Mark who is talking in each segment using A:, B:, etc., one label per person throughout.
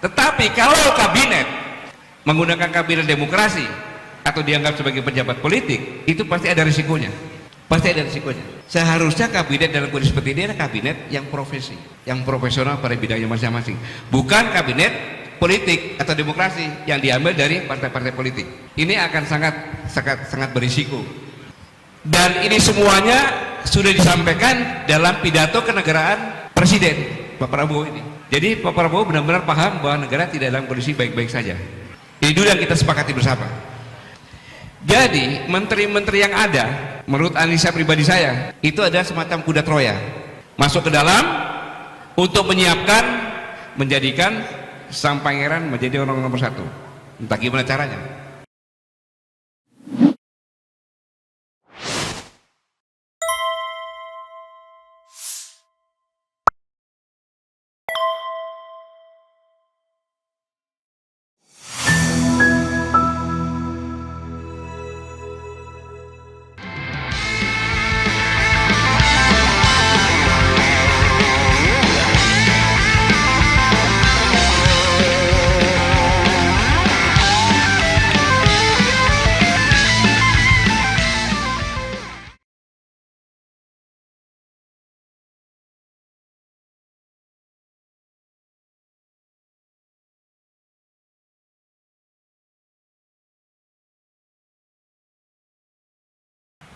A: Tetapi kalau kabinet menggunakan kabinet demokrasi atau dianggap sebagai pejabat politik, itu pasti ada risikonya. Pasti ada risikonya. Seharusnya kabinet dalam kondisi seperti ini adalah kabinet yang profesi, yang profesional pada bidangnya masing-masing, bukan kabinet politik atau demokrasi yang diambil dari partai-partai politik. Ini akan sangat berisiko. Dan ini semuanya sudah disampaikan dalam pidato kenegaraan Presiden Pak Prabowo ini. Jadi Pak Prabowo benar-benar paham bahwa negara tidak dalam kondisi baik-baik saja. Ini dulu yang kita sepakati bersama. Jadi menteri-menteri yang ada, menurut analisa pribadi saya, itu ada semacam kuda Troya, masuk ke dalam untuk menyiapkan, menjadikan sang pangeran menjadi orang nomor satu. Entah gimana caranya.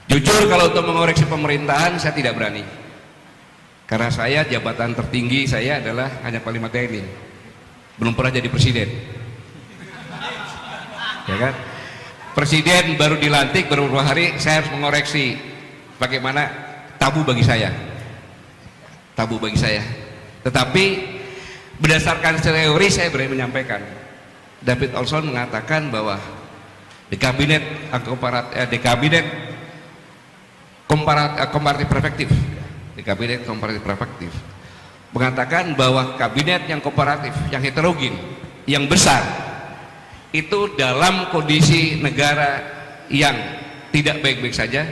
A: Jujur, kalau untuk mengoreksi pemerintahan saya tidak berani, karena saya jabatan tertinggi saya adalah hanya Panglima TNI, belum pernah jadi presiden, ya kan? Presiden baru dilantik beberapa hari, saya harus mengoreksi bagaimana tabu bagi saya. Tetapi berdasarkan teori saya berani menyampaikan. David Olson mengatakan bahwa di kabinet komparatif perspektif, di kabinet komparatif perspektif mengatakan bahwa kabinet yang komparatif, yang heterogen, yang besar, itu dalam kondisi negara yang tidak baik-baik saja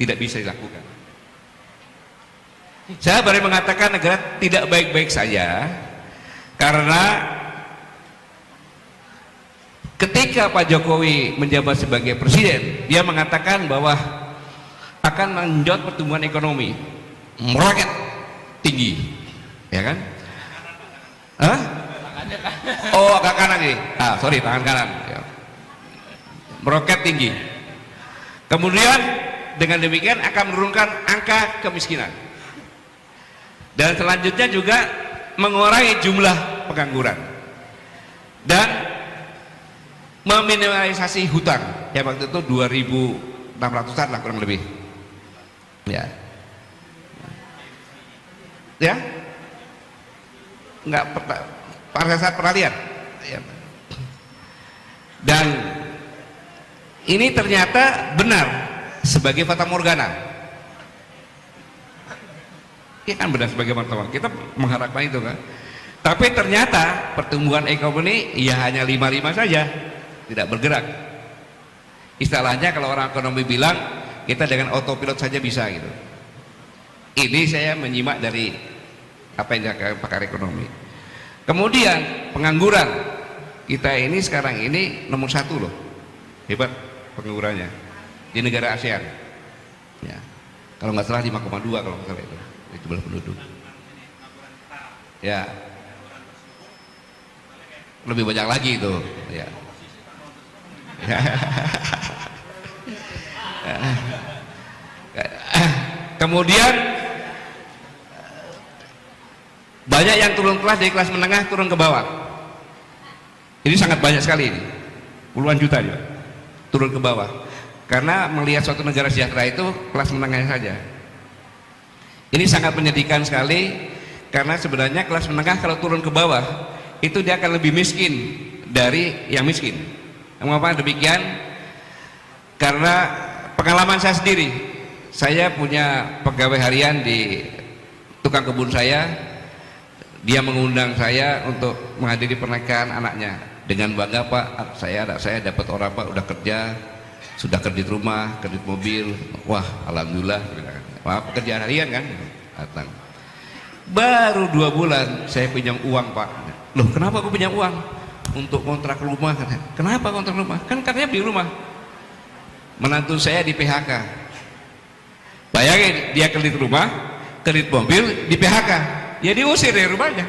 A: tidak bisa dilakukan. Saya baru mengatakan negara tidak baik-baik saja karena ketika Pak Jokowi menjabat sebagai presiden, dia mengatakan bahwa akan mengenjot pertumbuhan ekonomi, meroket tinggi, ya kan? Hah? Oh, agak kanan nih. Sorry, tangan kanan. Ya. Meroket tinggi. Kemudian dengan demikian akan menurunkan angka kemiskinan. Dan selanjutnya juga mengurangi jumlah pengangguran dan meminimalisasi hutang. Ya, waktu itu 2.600-an lah kurang lebih. Ya, nggak pada saat peralihan. Ya. Dan ini ternyata benar sebagai fata morgana. Ini kan benar sebagai fata morgana. Kita mengharapkan itu kan. Tapi ternyata pertumbuhan ekonomi ya hanya 5,5 saja, tidak bergerak. Istilahnya kalau orang ekonomi bilang kita dengan autopilot saja bisa gitu. Ini saya menyimak dari apa yang dikatakan pakar ekonomi. Kemudian pengangguran kita ini sekarang ini nomor 1 loh, hebat penganggurannya di negara ASEAN. Ya, kalau nggak salah 5,2 kalau nggak salah itu jumlah penduduk. Ya, lebih banyak lagi itu. Ya. Kemudian banyak yang turun kelas dari kelas menengah turun ke bawah. Ini sangat banyak sekali ini, puluhan juta dia turun ke bawah karena melihat suatu negara sejahtera itu kelas menengahnya saja. Ini sangat menyedihkan sekali karena sebenarnya kelas menengah kalau turun ke bawah itu dia akan lebih miskin dari yang miskin. Mengapa demikian? Karena pengalaman saya sendiri, saya punya pegawai harian di tukang kebun saya, dia mengundang saya untuk menghadiri pernikahan anaknya dengan bangga, Pak, anak saya dapat orang, Pak, udah kerja, sudah kredit rumah, kredit mobil, wah alhamdulillah, wah pekerjaan harian kan, datang. Baru 2 bulan saya pinjam uang, Pak, Loh, kenapa aku punya uang untuk kontrak rumah? Kenapa kontrak rumah? Kan katanya beli rumah. Menantu saya di PHK. Bayangin, dia kredit rumah, kredit mobil, di PHK. Ya diusir dari rumahnya.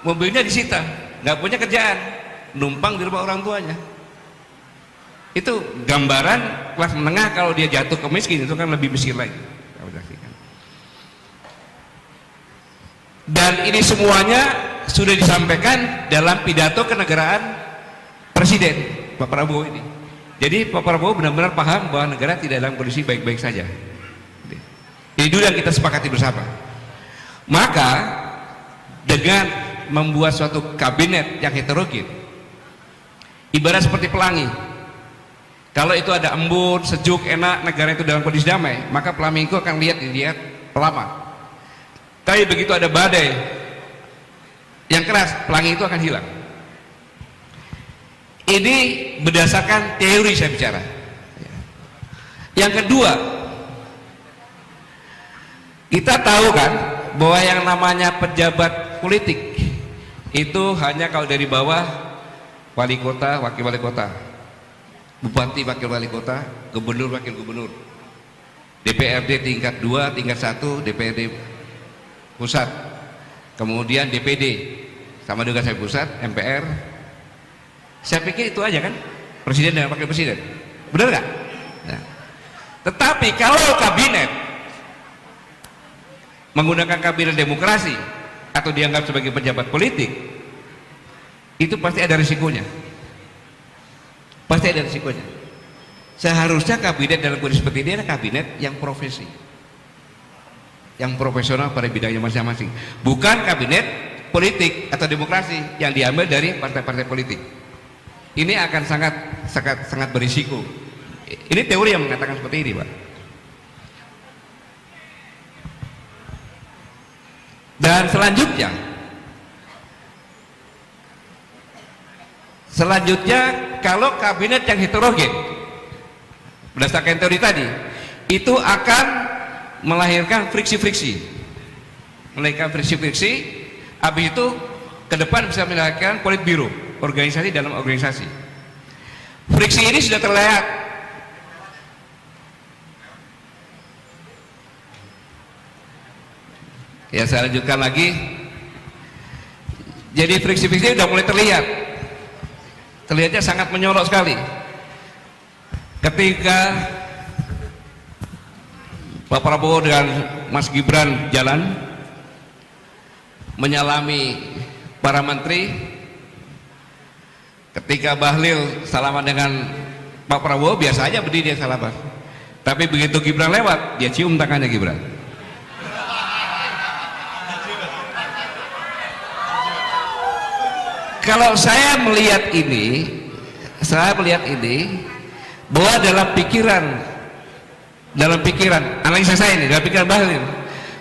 A: Mobilnya disita, nggak punya kerjaan, numpang di rumah orang tuanya. Itu gambaran kelas menengah. Kalau dia jatuh ke miskin, itu kan lebih miskin lagi. Dan ini semuanya sudah disampaikan dalam pidato kenegaraan Presiden Pak Prabowo ini. Jadi Pak Prabowo benar-benar paham bahwa negara tidak dalam kondisi baik-baik saja. Ini dulu yang kita sepakati bersama. Maka dengan membuat suatu kabinet yang heterogen, ibarat seperti pelangi. Kalau itu ada embun, sejuk, enak, negara itu dalam kondisi damai, maka pelangi itu akan dilihat lama. Tapi begitu ada badai yang keras, pelangi itu akan hilang. Ini berdasarkan teori saya bicara. Yang kedua, kita tahu kan bahwa yang namanya pejabat politik itu hanya kalau dari bawah, wali kota, wakil wali kota, bupati, wakil wali kota, gubernur, wakil gubernur, DPRD tingkat 2, tingkat 1, DPRD pusat, kemudian DPD sama juga saya pusat, MPR. Saya pikir itu aja kan, presiden dan wakil presiden, benar nggak? Nah. Tetapi kalau kabinet menggunakan kabinet demokrasi atau dianggap sebagai pejabat politik, itu pasti ada risikonya. Pasti ada risikonya. Seharusnya kabinet dalam kondisi seperti ini adalah kabinet yang profesi, yang profesional pada bidangnya masing-masing, bukan kabinet politik atau demokrasi yang diambil dari partai-partai politik. Ini akan sangat berisiko. Ini teori yang mengatakan seperti ini, Pak. Dan selanjutnya kalau kabinet yang heterogen berdasarkan teori tadi, itu akan melahirkan friksi-friksi, habis itu ke depan bisa melahirkan politbiro, organisasi dalam organisasi. Friksi ini sudah terlihat. Ya, saya lanjutkan lagi. Jadi friksi-friksi sudah mulai terlihat. Terlihatnya sangat menyorok sekali. Ketika Pak Prabowo dengan Mas Gibran jalan menyalami para menteri, ketika Bahlil salaman dengan Pak Prabowo biasa aja berdiri dia salaman, tapi begitu Gibran lewat dia cium tangannya Gibran. Kalau saya melihat ini bahwa dalam pikiran analisa saya ini, dalam pikiran Bahlil,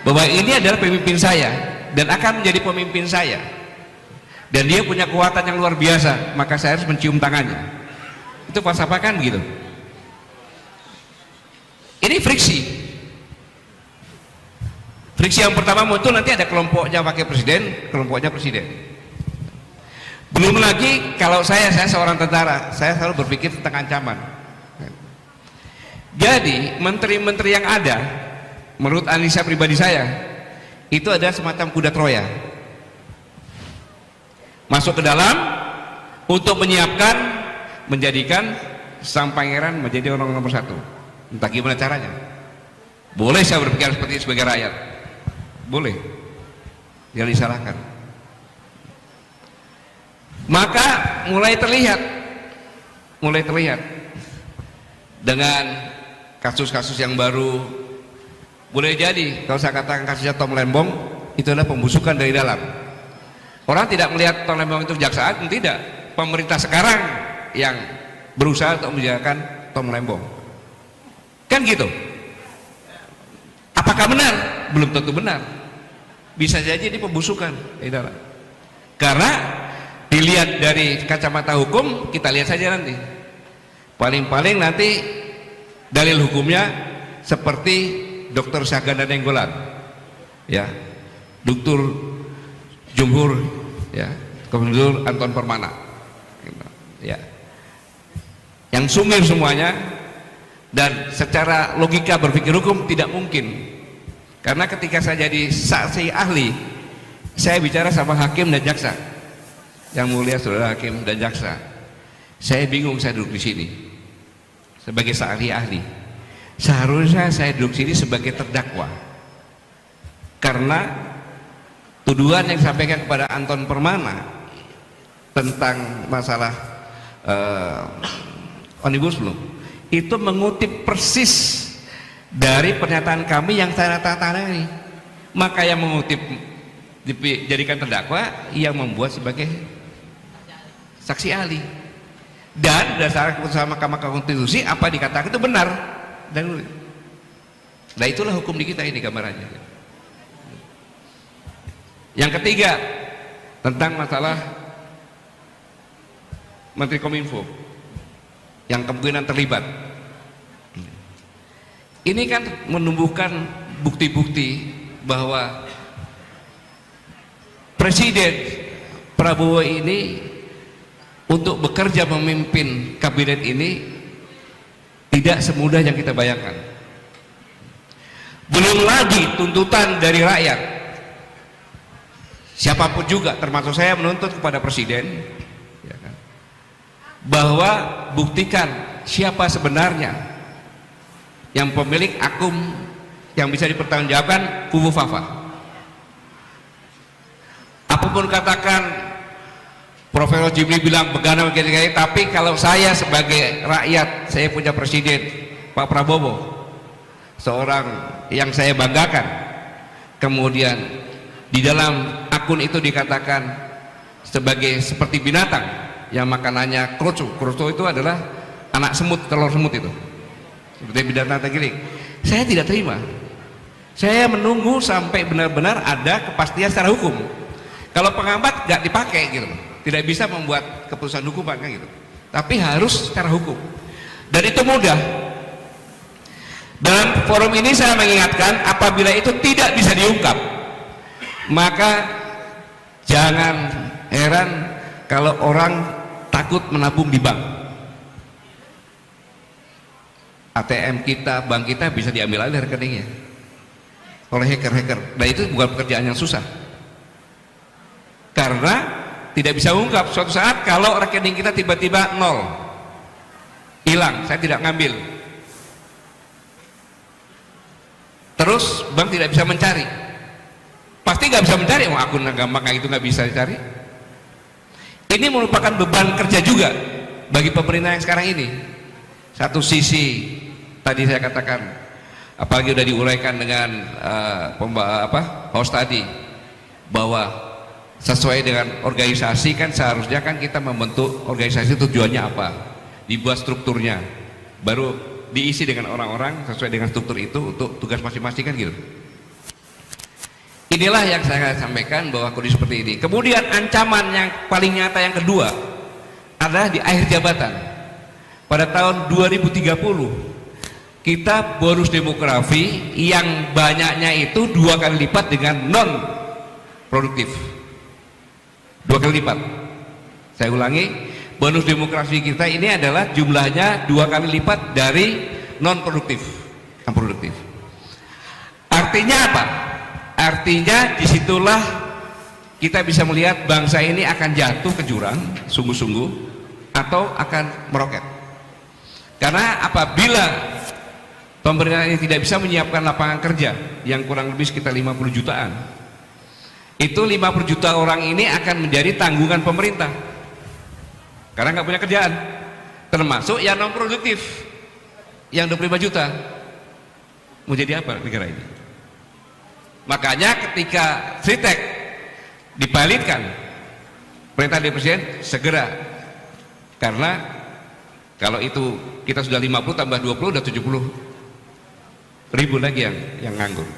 A: bahwa ini adalah pemimpin saya dan akan menjadi pemimpin saya, dan dia punya kekuatan yang luar biasa, maka saya harus mencium tangannya. Itu falsafah kan begitu. Ini friksi yang pertama muncul, nanti ada kelompoknya wakil presiden, kelompoknya presiden. Belum lagi kalau saya seorang tentara, saya selalu berpikir tentang ancaman. Jadi menteri-menteri yang ada, menurut analisa pribadi saya, itu ada semacam kuda Troya, masuk ke dalam untuk menyiapkan, menjadikan sang pangeran menjadi orang nomor satu. Entah gimana caranya. Boleh saya berpikir seperti itu sebagai rakyat, boleh, jangan disalahkan. Maka mulai terlihat dengan kasus-kasus yang baru. Boleh jadi kalau saya katakan kasusnya Tom Lembong itu adalah pembusukan dari dalam. Orang tidak melihat Tom Lembong itu jaksa agung, tidak. Pemerintah sekarang yang berusaha untuk menjagakan Tom Lembong, kan gitu. Apakah benar? Belum tentu benar. Bisa jadi ini pembusukan dari dalam. Karena dilihat dari kacamata hukum, kita lihat saja nanti. Paling-paling nanti dalil hukumnya seperti Dr. Syahganda Nenggolan, ya, Dr. Jumhur, ya, Gubernur Anton Permana, gitu. Ya, yang sumir semuanya, dan secara logika berpikir hukum tidak mungkin, karena ketika saya jadi saksi ahli, saya bicara sama hakim dan jaksa. Yang mulia saudara hakim dan jaksa, saya bingung saya duduk di sini sebagai saksi ahli. Seharusnya saya duduk di sini sebagai terdakwa, karena tuduhan yang disampaikan kepada Anton Permana tentang masalah Omnibus Law itu mengutip persis dari pernyataan kami yang saya tanda-tangani. Maka yang mengutip dijadikan terdakwa, yang membuat sebagai saksi ahli, dan berdasarkan keputusan Mahkamah Konstitusi apa dikatakan itu benar. Dan nah, itulah hukum di kita ini gambarannya. Yang ketiga, tentang masalah Menteri Kominfo yang kemungkinan terlibat. Ini kan menumbuhkan bukti-bukti bahwa Presiden Prabowo ini untuk bekerja memimpin kabinet ini tidak semudah yang kita bayangkan. Belum lagi tuntutan dari rakyat. Siapapun juga, termasuk saya, menuntut kepada Presiden, ya kan, bahwa buktikan siapa sebenarnya yang pemilik akun yang bisa dipertanggungjawabkan kubu Fafa. Apapun katakan Profesor Jimli bilang begana begini, tapi kalau saya sebagai rakyat, saya punya Presiden Pak Prabowo, seorang yang saya banggakan, kemudian di dalam akun itu dikatakan sebagai seperti binatang yang makanannya kroco. Kroco itu adalah anak semut, telur semut itu, seperti binatang tergiling. Saya tidak terima. Saya menunggu sampai benar-benar ada kepastian secara hukum. Kalau penghambat nggak dipakai gitu, tidak bisa membuat keputusan hukuman kan gitu, tapi harus secara hukum, dan itu mudah. Dalam forum ini saya mengingatkan, apabila itu tidak bisa diungkap, maka jangan heran kalau orang takut menabung di bank. ATM kita, bank kita bisa diambil alih rekeningnya oleh hacker-hacker. Nah, itu bukan pekerjaan yang susah, karena tidak bisa ungkap. Suatu saat kalau rekening kita tiba-tiba nol, hilang, saya tidak ngambil, terus bank tidak bisa mencari, pasti nggak bisa mencari. Akun gampang kayak itu nggak bisa dicari. Ini merupakan beban kerja juga bagi pemerintah yang sekarang ini. Satu sisi tadi saya katakan, apalagi sudah diuraikan dengan host tadi, bahwa sesuai dengan organisasi kan seharusnya kan kita membentuk organisasi, tujuannya apa, dibuat strukturnya, baru diisi dengan orang-orang sesuai dengan struktur itu untuk tugas masing-masing kan gitu. Inilah yang saya sampaikan bahwa kondisi seperti ini. Kemudian ancaman yang paling nyata yang kedua adalah di akhir jabatan. Pada tahun 2030 kita bonus demografi yang banyaknya itu 2 kali lipat dengan non produktif. 2 kali lipat. Saya ulangi, bonus demografi kita ini adalah jumlahnya 2 kali lipat dari non produktif, yang produktif. Artinya apa? Artinya disitulah kita bisa melihat bangsa ini akan jatuh ke jurang sungguh-sungguh atau akan meroket. Karena apabila pemerintah ini tidak bisa menyiapkan lapangan kerja yang kurang lebih sekitar 50 jutaan, itu 50 juta orang ini akan menjadi tanggungan pemerintah karena nggak punya kerjaan, termasuk yang non produktif yang 25 juta. Mau jadi apa negara ini? Makanya ketika Sritek dipilotkan, perintah dari Presiden segera, karena kalau itu kita sudah 50 tambah 20 udah 70 ribu lagi yang nganggur.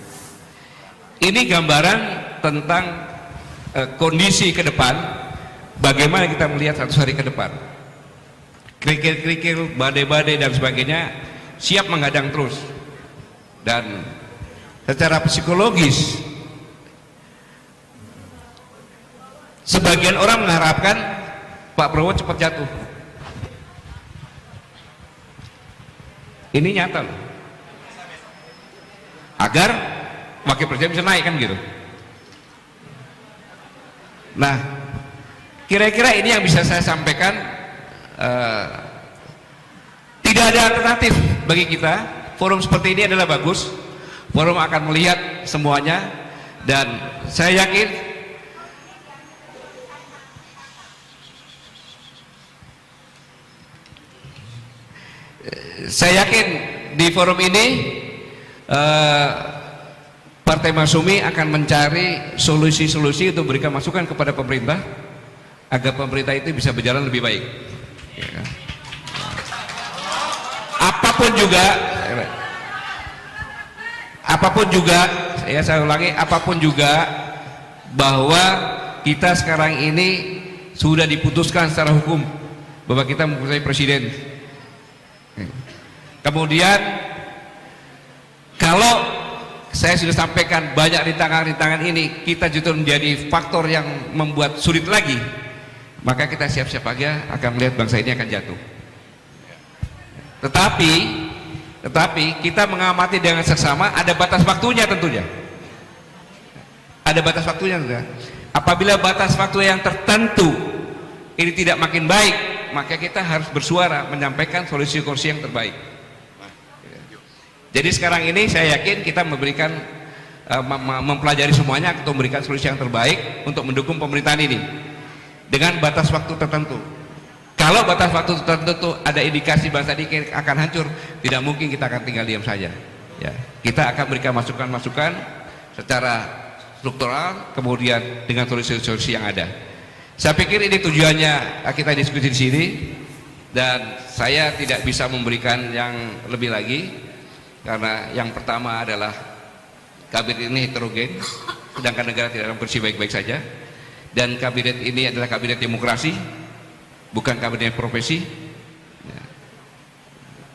A: Ini gambaran tentang kondisi ke depan, bagaimana kita melihat 100 hari ke depan. Kerikil-kerikil, badai-badai dan sebagainya siap menghadang terus, dan secara psikologis Sebagian orang mengharapkan Pak Prabowo cepat jatuh. Ini nyata loh. Agar wakil presiden bisa naik kan gitu. Nah, kira-kira ini yang bisa saya sampaikan. Tidak ada alternatif bagi kita. Forum seperti ini adalah bagus. Forum akan melihat semuanya, dan saya yakin di forum ini Partai Masyumi akan mencari solusi-solusi untuk memberikan masukan kepada pemerintah agar pemerintah itu bisa berjalan lebih baik. Apapun juga, saya ulangi, apapun juga, bahwa kita sekarang ini sudah diputuskan secara hukum bahwa kita mempunyai presiden. Kemudian kalau saya sudah sampaikan banyak rintangan-rintangan ini, kita justru menjadi faktor yang membuat sulit lagi, maka kita siap-siap aja akan melihat bangsa ini akan jatuh. Tetapi kita mengamati dengan seksama, ada batas waktunya tentunya. Ada batas waktunya tentunya. Apabila batas waktu yang tertentu ini tidak makin baik, maka kita harus bersuara menyampaikan solusi-solusi yang terbaik. Jadi sekarang ini saya yakin kita memberikan mempelajari semuanya untuk memberikan solusi yang terbaik untuk mendukung pemerintahan ini dengan batas waktu tertentu. Kalau batas waktu tertentu ada indikasi bangsa ini akan hancur, tidak mungkin kita akan tinggal diam saja. Ya, kita akan berikan masukan-masukan secara struktural, kemudian dengan solusi-solusi yang ada. Saya pikir ini tujuannya kita diskusi di sini, dan saya tidak bisa memberikan yang lebih lagi. Karena yang pertama adalah kabinet ini heterogen, sedangkan negara tidak dalam kondisi baik-baik saja, dan kabinet ini adalah kabinet demokrasi, bukan kabinet profesi.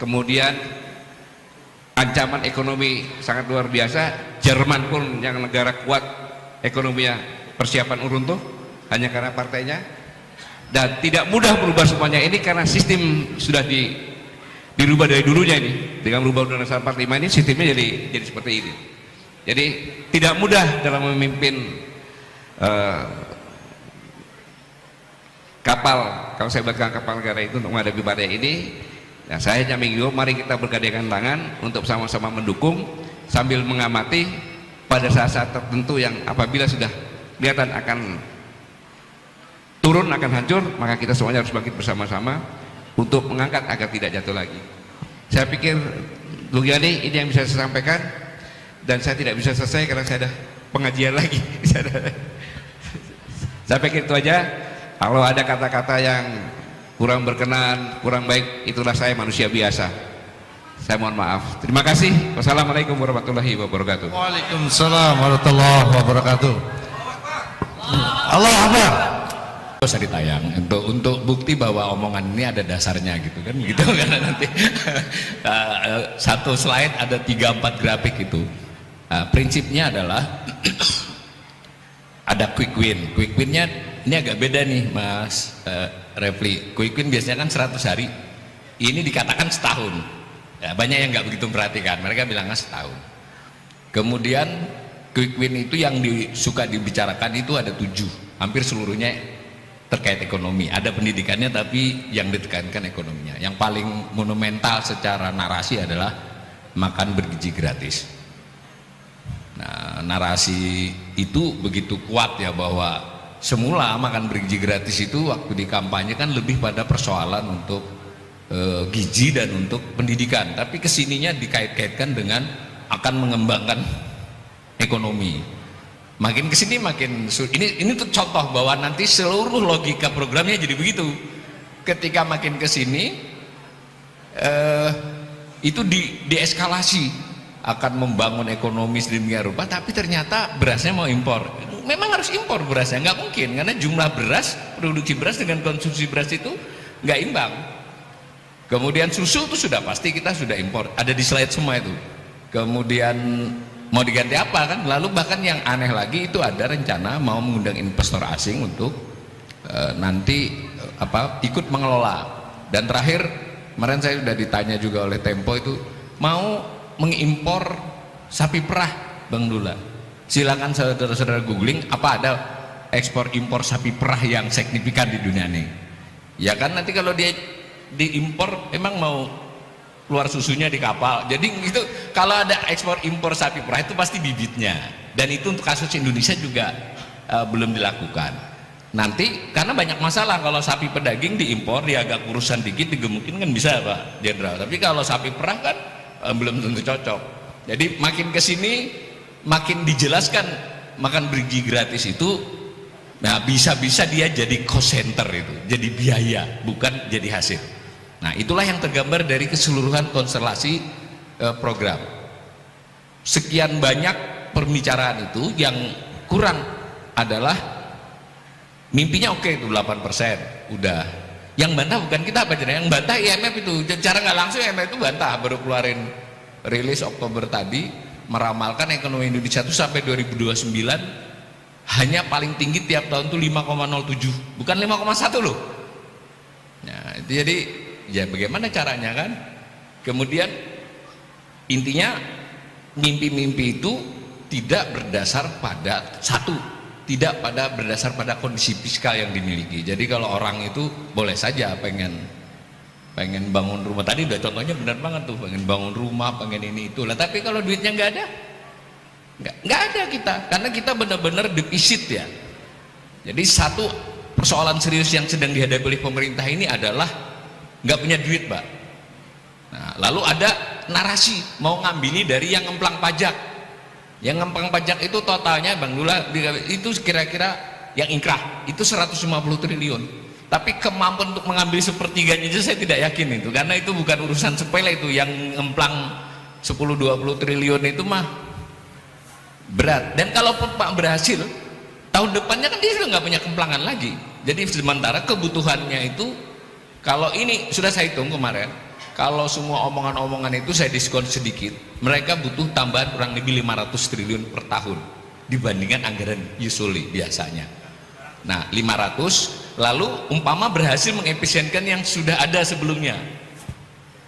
A: Kemudian ancaman ekonomi sangat luar biasa. Jerman pun yang negara kuat ekonominya persiapan runtuh hanya karena partainya, dan tidak mudah merubah semuanya ini karena sistem sudah dirubah dari dulunya ini. Dengan merubah Undang-Undang 45 ini sistemnya jadi seperti ini. Jadi tidak mudah dalam memimpin kapal, kalau saya bilang kapal negara itu untuk menghadapi badai ini. Nah, saya hanya menghimbau, mari kita bergandengan tangan untuk sama-sama mendukung sambil mengamati pada saat-saat tertentu yang apabila sudah kelihatan akan turun, akan hancur, maka kita semuanya harus bangkit bersama-sama untuk mengangkat agar tidak jatuh lagi. Saya pikir Bung Yani, ini yang bisa saya sampaikan, dan saya tidak bisa selesai karena saya ada pengajian lagi. Saya pikir itu aja. Kalau ada kata-kata yang kurang berkenan, kurang baik, itulah saya manusia biasa. Saya mohon maaf. Terima kasih. Wassalamualaikum warahmatullahi wabarakatuh.
B: Waalaikumsalam warahmatullahi wabarakatuh. Allah Akbar.
C: Usah ditayang untuk bukti bahwa omongan ini ada dasarnya gitu kan, gitu karena nanti satu slide ada 3-4 grafik itu. Prinsipnya adalah ada quick winnya ini agak beda nih Mas Refli. Quick win biasanya kan 100 hari, ini dikatakan setahun. Ya, banyak yang nggak begitu memperhatikan, mereka bilangnya setahun. Kemudian quick win itu yang suka dibicarakan itu ada 7, hampir seluruhnya terkait ekonomi. Ada pendidikannya tapi yang ditekankan ekonominya. Yang paling monumental secara narasi adalah makan bergizi gratis. Nah, narasi itu begitu kuat ya, bahwa semula makan bergizi gratis itu waktu di kampanye kan lebih pada persoalan untuk gizi dan untuk pendidikan, tapi kesininya dikait-kaitkan dengan akan mengembangkan ekonomi. Makin kesini makin ini tuh contoh bahwa nanti seluruh logika programnya jadi begitu. Ketika makin kesini itu dieskalasi akan membangun ekonomi sedemikian rupa, tapi ternyata berasnya mau impor. Memang harus impor berasnya, nggak mungkin karena jumlah beras, produksi beras dengan konsumsi beras itu nggak imbang. Kemudian susu itu sudah pasti kita sudah impor, ada di slide semua itu. Kemudian mau diganti apa kan? Lalu bahkan yang aneh lagi itu ada rencana mau mengundang investor asing untuk nanti ikut mengelola. Dan terakhir kemarin saya sudah ditanya juga oleh Tempo itu mau mengimpor sapi perah, Bang Dula. Silakan saudara-saudara googling apa ada ekspor impor sapi perah yang signifikan di dunia ini. Ya kan nanti kalau dia diimpor emang mau keluar susunya di kapal. Jadi itu kalau ada ekspor impor sapi perah itu pasti bibitnya. Dan itu untuk kasus Indonesia juga belum dilakukan. Nanti karena banyak masalah kalau sapi pedaging diimpor dia agak kurusan dikit digemukin kan bisa Pak Jenderal. Tapi kalau sapi perah kan belum tentu cocok. Jadi makin kesini makin dijelaskan makan bergizi gratis itu, nah bisa-bisa dia jadi cost center itu, jadi biaya bukan jadi hasil. Nah itulah yang tergambar dari keseluruhan konstelasi program. Sekian banyak pembicaraan itu yang kurang adalah mimpinya oke itu 8% udah. Yang bantah bukan kita apa yang bantah IMF itu. Cara nggak langsung IMF itu bantah, baru keluarin rilis Oktober tadi meramalkan ekonomi Indonesia itu sampai 2029 hanya paling tinggi tiap tahun itu 5,07 bukan 5,1 loh. Nah itu jadi ya bagaimana caranya kan. Kemudian intinya mimpi-mimpi itu tidak berdasar pada tidak berdasar pada kondisi fiskal yang dimiliki. Jadi kalau orang itu boleh saja pengen bangun rumah, tadi udah contohnya benar banget tuh, pengen bangun rumah, pengen ini itu lah, tapi kalau duitnya nggak ada, nggak ada kita, karena kita benar-benar defisit ya. Jadi satu persoalan serius yang sedang dihadapi oleh pemerintah ini adalah nggak punya duit Pak. Nah, lalu ada narasi mau ngambili dari yang ngemplang pajak. Yang ngemplang pajak itu totalnya Bang Dula itu kira-kira yang inkrah itu 150 triliun. Tapi kemampuan untuk mengambil sepertiganya aja saya tidak yakin itu, karena itu bukan urusan sepele itu. Yang ngemplang 10-20 triliun itu mah berat. Dan kalau Pak berhasil tahun depannya kan dia sudah nggak punya kemplangan lagi. Jadi sementara kebutuhannya itu, kalau ini sudah saya hitung kemarin, kalau semua omongan-omongan itu saya diskon sedikit, mereka butuh tambahan kurang lebih 500 triliun per tahun dibandingkan anggaran usually biasanya. Nah 500, lalu umpama berhasil mengefisienkan yang sudah ada sebelumnya,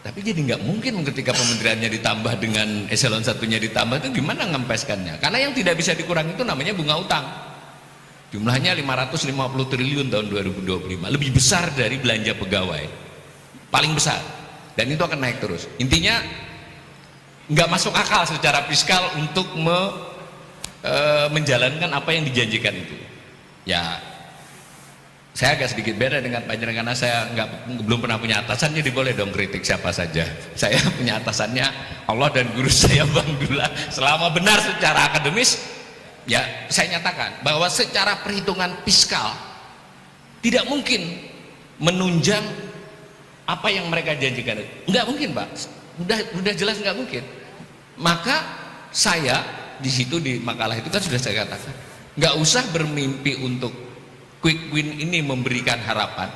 C: tapi jadi nggak mungkin ketika kementeriannya ditambah dengan eselon satunya ditambah, itu gimana ngempeskannya? Karena yang tidak bisa dikurangi itu namanya bunga utang, jumlahnya 550 triliun tahun 2025, lebih besar dari belanja pegawai, paling besar, dan itu akan naik terus. Intinya nggak masuk akal secara fiskal untuk menjalankan apa yang dijanjikan itu. Ya saya agak sedikit beda dengan Pak Jenderal, karena saya belum pernah punya atasan, jadi boleh dong kritik siapa saja. Saya punya atasannya Allah dan guru saya Bang Dula. Selama benar secara akademis, ya saya nyatakan bahwa secara perhitungan fiskal tidak mungkin menunjang apa yang mereka janjikan. Nggak mungkin Pak, udah jelas nggak mungkin. Maka saya di situ di makalah itu kan sudah saya katakan, nggak usah bermimpi untuk quick win ini memberikan harapan.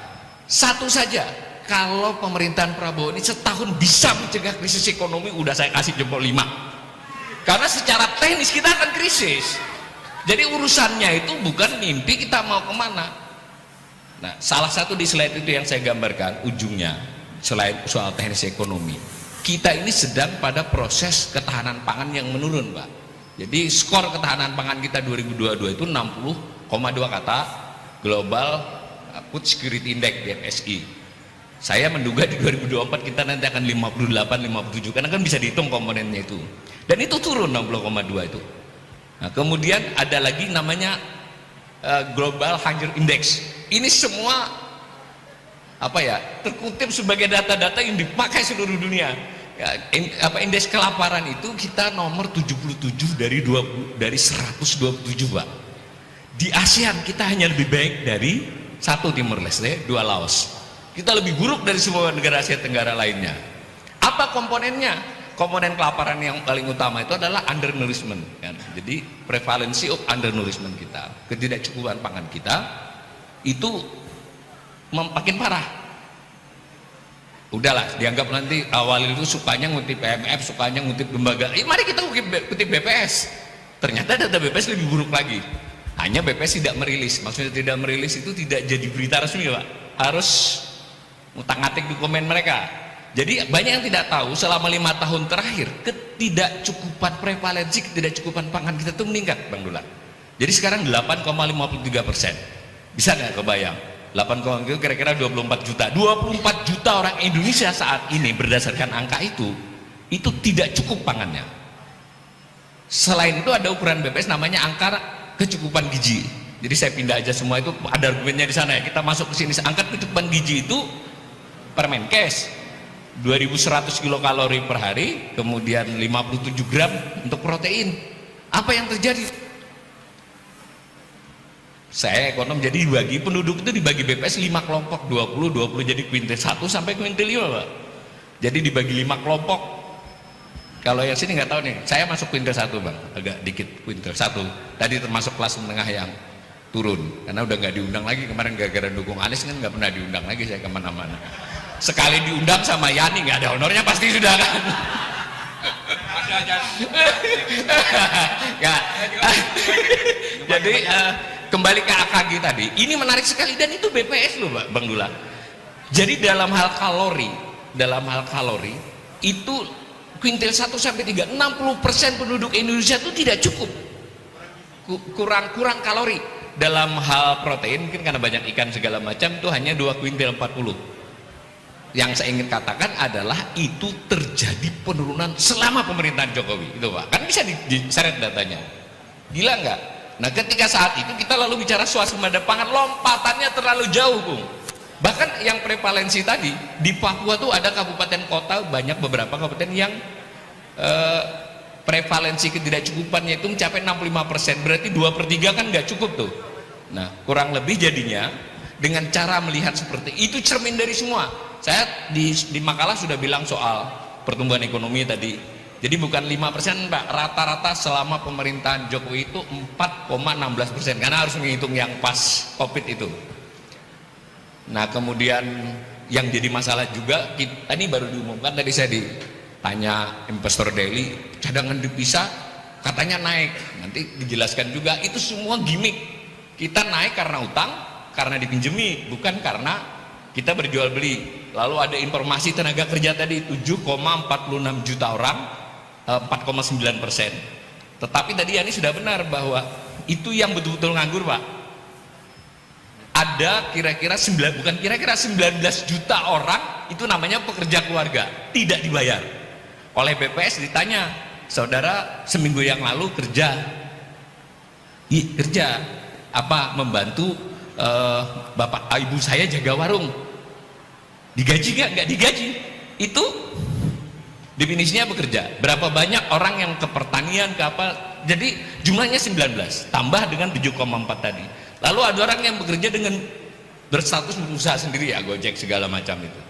C: Satu saja, kalau pemerintahan Prabowo ini setahun bisa mencegah krisis ekonomi, udah saya kasih jempol 5. Karena secara teknis kita akan krisis. Jadi urusannya itu bukan mimpi kita mau kemana. Nah salah satu di slide itu yang saya gambarkan ujungnya, selain soal teknis ekonomi, kita ini sedang pada proses ketahanan pangan yang menurun Pak. Jadi skor ketahanan pangan kita 2022 itu 60,2 kata Global Food Security Index (FSI). Saya menduga di 2024 kita nanti akan 58-57, karena kan bisa dihitung komponennya itu. Dan itu turun 60,2 itu. Nah, kemudian ada lagi namanya Global Hunger Index. Ini semua terkutip sebagai data-data yang dipakai seluruh dunia. Ya, indeks kelaparan itu kita nomor 77 dari 127 Pak. Di ASEAN kita hanya lebih baik dari 1 Timor Leste, 2 Laos. Kita lebih buruk dari semua negara Asia Tenggara lainnya. Apa komponennya? Komponen kelaparan yang paling utama itu adalah undernourishment kan? Jadi prevalensi of undernourishment kita, ketidakcukupan pangan kita itu makin parah. Udahlah, dianggap nanti awal itu sukanya ngutip IMF, sukanya ngutip lembaga. Mari kita kutip BPS. Ternyata data BPS lebih buruk lagi. Hanya BPS tidak merilis. Maksudnya tidak merilis itu tidak jadi berita resmi, Pak. Harus ngutak-ngatik dokumen mereka. Jadi banyak yang tidak tahu selama 5 tahun terakhir ketidakcukupan prevalensi, ketidakcukupan pangan kita itu meningkat, Bang Dula. Jadi sekarang 8,53%. Bisa nggak kebayang? 8, itu kira-kira 24 juta. 24 juta orang Indonesia saat ini berdasarkan angka itu tidak cukup pangannya. Selain itu ada ukuran BPS namanya angka kecukupan gizi. Jadi saya pindah aja semua itu, ada argumennya di sana ya. Kita masuk ke sini, angka kecukupan gizi itu Permenkes 2100 kilokalori per hari, kemudian 57 gram untuk protein. Apa yang terjadi? Saya ekonom, jadi dibagi penduduk itu dibagi BPS 5 kelompok, 20 jadi kuintil 1 sampai kuintil 5, Pak. Jadi dibagi 5 kelompok. Kalau yang sini nggak tahu nih, saya masuk kuintil 1, Bang, agak dikit kuintil 1. Tadi termasuk kelas menengah yang turun, karena udah nggak diundang lagi kemarin gara-gara dukung Anies kan nggak pernah diundang lagi saya kemana-mana. Sekali diundang sama Yani nggak ada honornya pasti sudah kan. Nggak. Jadi kembali ke AKG tadi, ini menarik sekali dan itu BPS loh, Bang Dula. Jadi dalam hal kalori itu kuintil 1 sampai 3, 60% penduduk Indonesia itu tidak cukup, kurang kalori. Dalam hal protein mungkin karena banyak ikan segala macam itu hanya 2 kuintil 40. Yang saya ingin katakan adalah itu terjadi penurunan selama pemerintahan Jokowi itu, Pak. Kan bisa diseret datanya, gila nggak? Nah ketika saat itu kita lalu bicara swasembada pangan, lompatannya terlalu jauh, Bung. Bahkan yang prevalensi tadi di Papua tuh ada kabupaten kota, banyak beberapa kabupaten yang prevalensi ketidakcukupannya itu mencapai 65%, berarti 2/3 kan nggak cukup tuh. Nah kurang lebih jadinya dengan cara melihat seperti itu cermin dari semua. Saya di makalah sudah bilang soal pertumbuhan ekonomi tadi. Jadi bukan 5%, Pak, rata-rata selama pemerintahan Jokowi itu 4,16%, karena harus menghitung yang pas COVID itu. Nah kemudian yang jadi masalah juga, ini baru diumumkan tadi, saya ditanya Investor Daily, cadangan devisa katanya naik, nanti dijelaskan juga itu semua gimmick. Kita naik karena utang, karena dipinjemi, bukan karena kita berjual beli. Lalu ada informasi tenaga kerja tadi 7,46 juta orang, 4,9%. Tetapi tadi Yani sudah benar bahwa itu yang betul-betul nganggur, Pak. Ada kira-kira 19 juta orang itu namanya pekerja keluarga, tidak dibayar. Oleh BPS ditanya, saudara seminggu yang lalu kerja, kerja apa, membantu bapak ibu saya jaga warung, digaji nggak digaji. Itu definisinya bekerja. Berapa banyak orang yang ke pertanian, ke apa, jadi jumlahnya 19 tambah dengan 7,4 tadi. Lalu ada orang yang bekerja dengan berstatus berusaha sendiri, ya Gojek segala macam itu.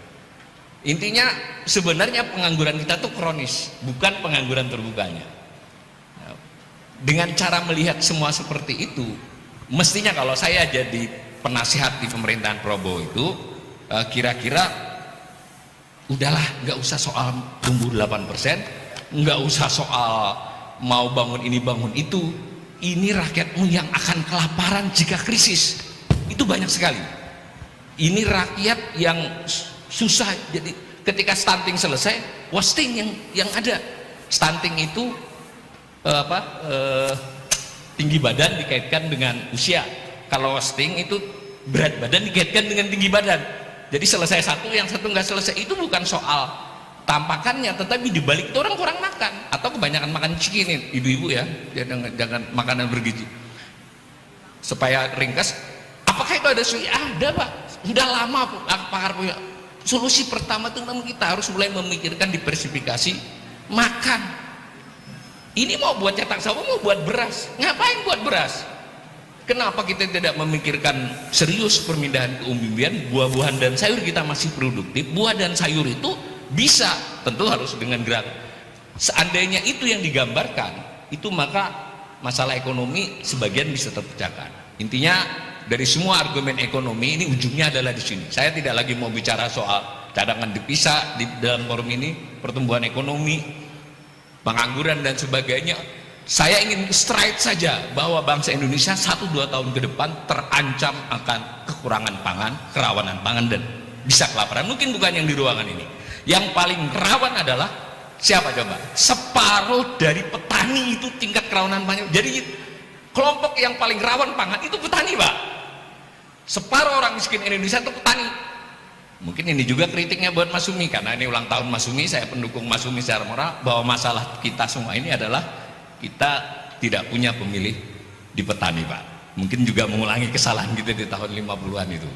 C: Intinya sebenarnya pengangguran kita tuh kronis, bukan pengangguran terbukanya. Dengan cara melihat semua seperti itu, mestinya kalau saya jadi penasihat di pemerintahan Prabowo itu, kira-kira udahlah, nggak usah soal tumbuh 8%, nggak usah soal mau bangun ini bangun itu. Ini rakyatmu yang akan kelaparan jika krisis, itu banyak sekali. Ini rakyat yang susah. Jadi ketika stunting selesai, wasting yang ada. Stunting itu tinggi badan dikaitkan dengan usia. Kalau wasting itu berat badan dikaitkan dengan tinggi badan. Jadi selesai satu, yang satu nggak selesai. Itu bukan soal tampakannya, tetapi dibalik itu orang kurang makan atau kebanyakan makan cikin. Ibu-ibu ya, jangan makanan bergizi supaya ringkas. Apakah itu ada solusi? Ada, Pak. Sudah lama pakar punya solusi. Pertama itu memang kita harus mulai memikirkan diversifikasi makan. Ini mau buat cetak sawah, mau buat beras. Ngapain buat beras? Kenapa kita tidak memikirkan serius pemindahan ke umbi-umbian? Buah-buahan dan sayur kita masih produktif. Buah dan sayur itu bisa, tentu harus dengan gerak. Seandainya itu yang digambarkan, itu maka masalah ekonomi sebagian bisa terpecahkan. Intinya dari semua argumen ekonomi ini ujungnya adalah di sini. Saya tidak lagi mau bicara soal cadangan devisa di dalam forum ini, pertumbuhan ekonomi, pengangguran dan sebagainya. Saya ingin straight saja bahwa bangsa Indonesia 1-2 tahun ke depan terancam akan kekurangan pangan, kerawanan pangan, dan bisa kelaparan. Mungkin bukan yang di ruangan ini. Yang paling rawan adalah siapa coba? Separuh dari petani itu tingkat kerawanan pangan. Jadi kelompok yang paling rawan pangan itu petani, Pak. Separuh orang miskin Indonesia itu petani. Mungkin ini juga kritiknya buat Mas Sumi, karena ini ulang tahun Mas Sumi, saya pendukung Mas Sumi secara moral, bahwa masalah kita semua ini adalah kita tidak punya pemilih di petani, Pak. Mungkin juga mengulangi kesalahan kita di tahun 50-an itu.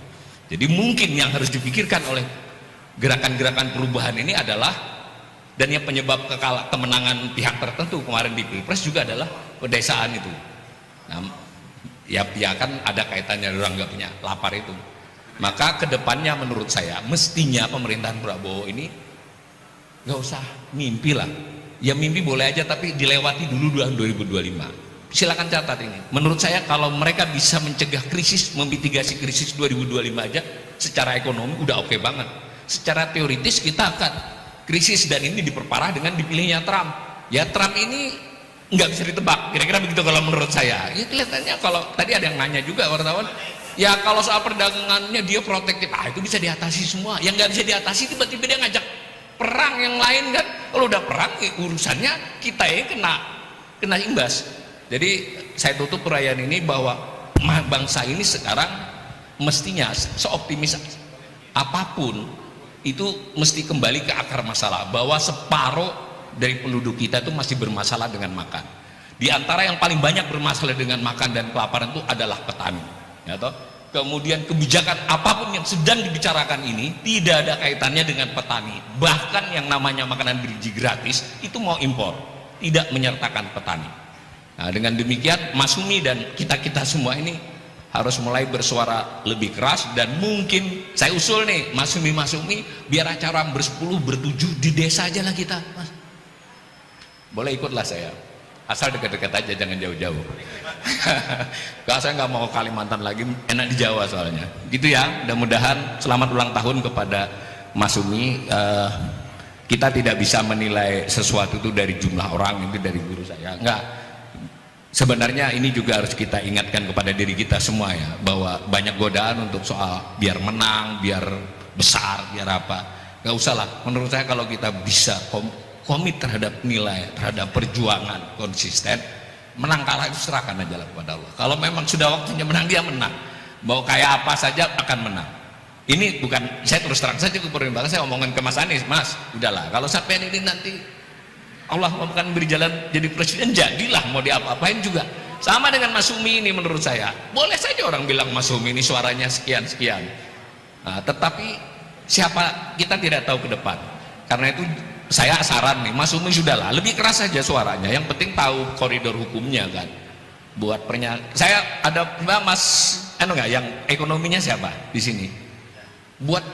C: Jadi mungkin yang harus dipikirkan oleh gerakan-gerakan perubahan ini adalah, dan yang penyebab kemenangan pihak tertentu kemarin di Pilpres juga adalah pedesaan itu. Nah, ya kan ada kaitannya, orang nggak punya lapar itu. Maka kedepannya menurut saya mestinya pemerintahan Prabowo ini nggak usah mimpi lah. Ya mimpi boleh aja, tapi dilewati dulu 2025. Silakan catat ini. Menurut saya kalau mereka bisa mencegah krisis, memitigasi krisis 2025 aja secara ekonomi udah oke banget. Secara teoritis kita akan krisis, dan ini diperparah dengan dipilihnya Trump. Ya Trump ini nggak bisa ditebak. Kira-kira begitu kalau menurut saya. Ya kelihatannya, kalau tadi ada yang nanya juga wartawan, ya kalau soal perdagangannya dia protektif, itu bisa diatasi semua. Yang nggak bisa diatasi tiba-tiba dia ngajak perang yang lain kan. Kalau udah perang urusannya kita yang kena imbas. Jadi saya tutup perayaan ini bahwa bangsa ini sekarang mestinya seoptimis apapun itu mesti kembali ke akar masalah, bahwa separuh dari penduduk kita itu masih bermasalah dengan makan. Di antara yang paling banyak bermasalah dengan makan dan kelaparan itu adalah petani, ya toh? Kemudian kebijakan apapun yang sedang dibicarakan ini tidak ada kaitannya dengan petani. Bahkan yang namanya makanan bergizi gratis itu mau impor, tidak menyertakan petani. Nah, dengan demikian Mas Sumi dan kita-kita semua ini harus mulai bersuara lebih keras, dan mungkin saya usul nih Mas Sumi biar acara bersepuluh bertujuh di desa aja lah kita, Mas. Boleh ikutlah saya, asal dekat-dekat aja, jangan jauh-jauh. Kalau saya nggak mau Kalimantan lagi, enak di Jawa soalnya. Gitu ya. Mudah-mudahan selamat ulang tahun kepada Mas Sumi. Kita tidak bisa menilai sesuatu itu dari jumlah orang, itu dari guru saya. Enggak. Sebenarnya ini juga harus kita ingatkan kepada diri kita semua ya, bahwa banyak godaan untuk soal biar menang, biar besar, biar apa. Nggak usah lah. Menurut saya kalau kita bisa komit terhadap nilai, terhadap perjuangan konsisten, menang kalah itu serahkan aja lah kepada Allah. Kalau memang sudah waktunya menang, dia menang. Mau kayak apa saja akan menang. Ini bukan, saya terus terang saja ke pemerintah, saya omongin ke Mas Anies, Mas, udahlah, kalau sampai ini nanti Allah akan beri jalan jadi presiden, jadilah, mau diapa-apain juga. Sama dengan Mas Sumi ini menurut saya. Boleh saja orang bilang Mas Sumi ini suaranya sekian-sekian. Nah, tetapi siapa, kita tidak tahu ke depan. Karena itu saya saran nih, Mas Sumi sudahlah, lebih keras saja suaranya. Yang penting tahu koridor hukumnya kan. Buat saya ada Mas, enggak, yang ekonominya siapa di sini? Buat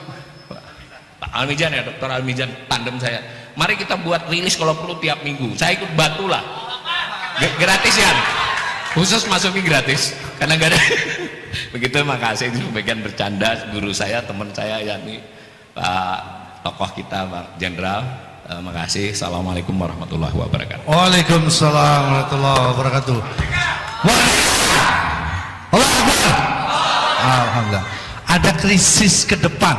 C: Pak Almijan ya, Dr. Almijan, tandem saya. Mari kita buat rilis kalau perlu tiap minggu. Saya ikut bantu lah. Gratis ya. Khusus Mas Sumi gratis. Karena enggak ada. Begitu, makasih. Itu bagian bercanda guru saya, teman saya, yakni Pak tokoh kita, Pak Jenderal. Makasih. Assalamualaikum warahmatullahi wabarakatuh.
B: Waalaikumsalam warahmatullahi wabarakatuh. Alhamdulillah. Ada krisis ke depan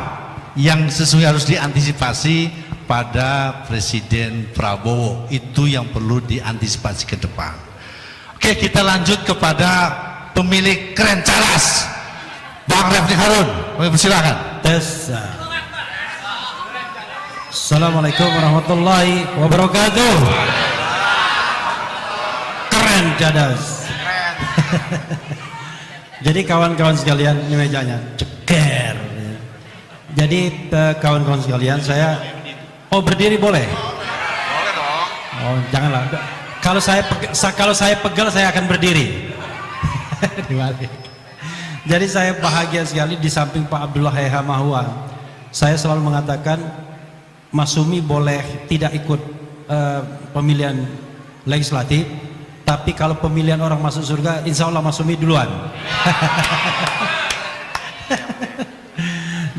B: yang sesungguhnya harus diantisipasi pada Presiden Prabowo. Itu yang perlu diantisipasi ke depan. Oke, kita lanjut kepada pemilik keren caras, Bang Refli Harun. Silakan.
D: Tes. Assalamualaikum warahmatullahi wabarakatuh. Keren cadas. Jadi kawan-kawan sekalian, ini mejanya ceker. Jadi kawan-kawan sekalian, saya berdiri boleh? Boleh dong. Oh, janganlah. Kalau saya pegel saya akan berdiri. Jadi saya bahagia sekali di samping Pak Abdullah Heha Mahwan. Saya selalu mengatakan Mas Sumi boleh tidak ikut pemilihan legislatif, tapi kalau pemilihan orang masuk surga, insya Allah Mas Sumi duluan.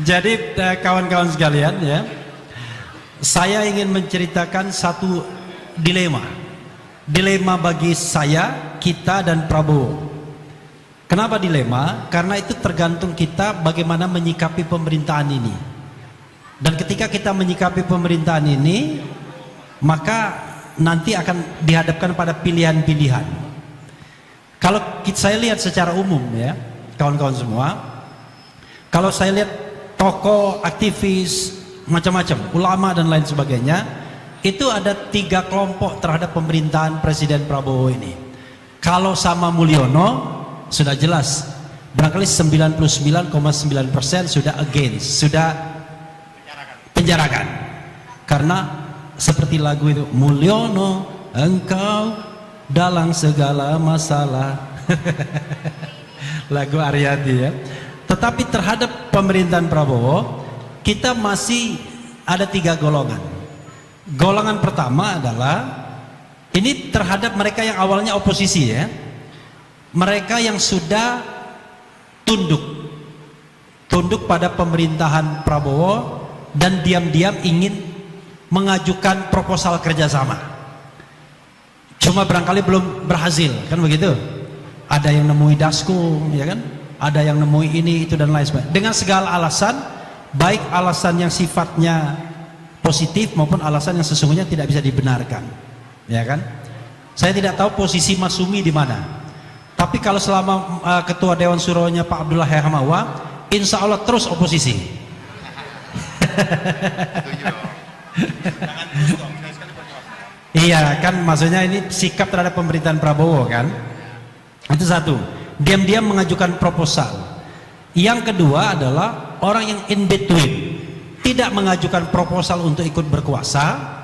D: Jadi kawan-kawan sekalian ya, saya ingin menceritakan satu dilema dilema bagi saya, kita dan Prabowo. Kenapa dilema? Karena itu tergantung kita bagaimana menyikapi pemerintahan ini. Dan ketika kita menyikapi pemerintahan ini, maka nanti akan dihadapkan pada pilihan-pilihan. Kalau saya lihat secara umum ya, kawan-kawan semua, kalau saya lihat tokoh, aktivis, macam-macam, ulama dan lain sebagainya, itu ada 3 kelompok terhadap pemerintahan Presiden Prabowo ini. Kalau sama Mulyono, sudah jelas, barangkali 99,9% sudah against, sudah penjarakan. Karena seperti lagu itu, Mulyono engkau dalam segala masalah. Lagu Aryadi ya. Tetapi terhadap pemerintahan Prabowo, kita masih ada 3 golongan. Golongan pertama adalah ini terhadap mereka yang awalnya oposisi ya. Mereka yang sudah tunduk pada pemerintahan Prabowo dan diam-diam ingin mengajukan proposal kerjasama. Cuma barangkali belum berhasil, kan begitu? Ada yang nemui Dasko, ya kan? Ada yang nemui ini, itu dan lain sebagainya. Dengan segala alasan, baik alasan yang sifatnya positif maupun alasan yang sesungguhnya tidak bisa dibenarkan, ya kan? Saya tidak tahu posisi Masyumi di mana. Tapi kalau selama Ketua Dewan Suronya Pak Abdullah Hehamawa, insya Allah terus oposisi. Iya kan, maksudnya ini sikap terhadap pemerintahan Prabowo kan. Itu satu, diam-diam mengajukan proposal. Yang kedua adalah orang yang in between, tidak mengajukan proposal untuk ikut berkuasa,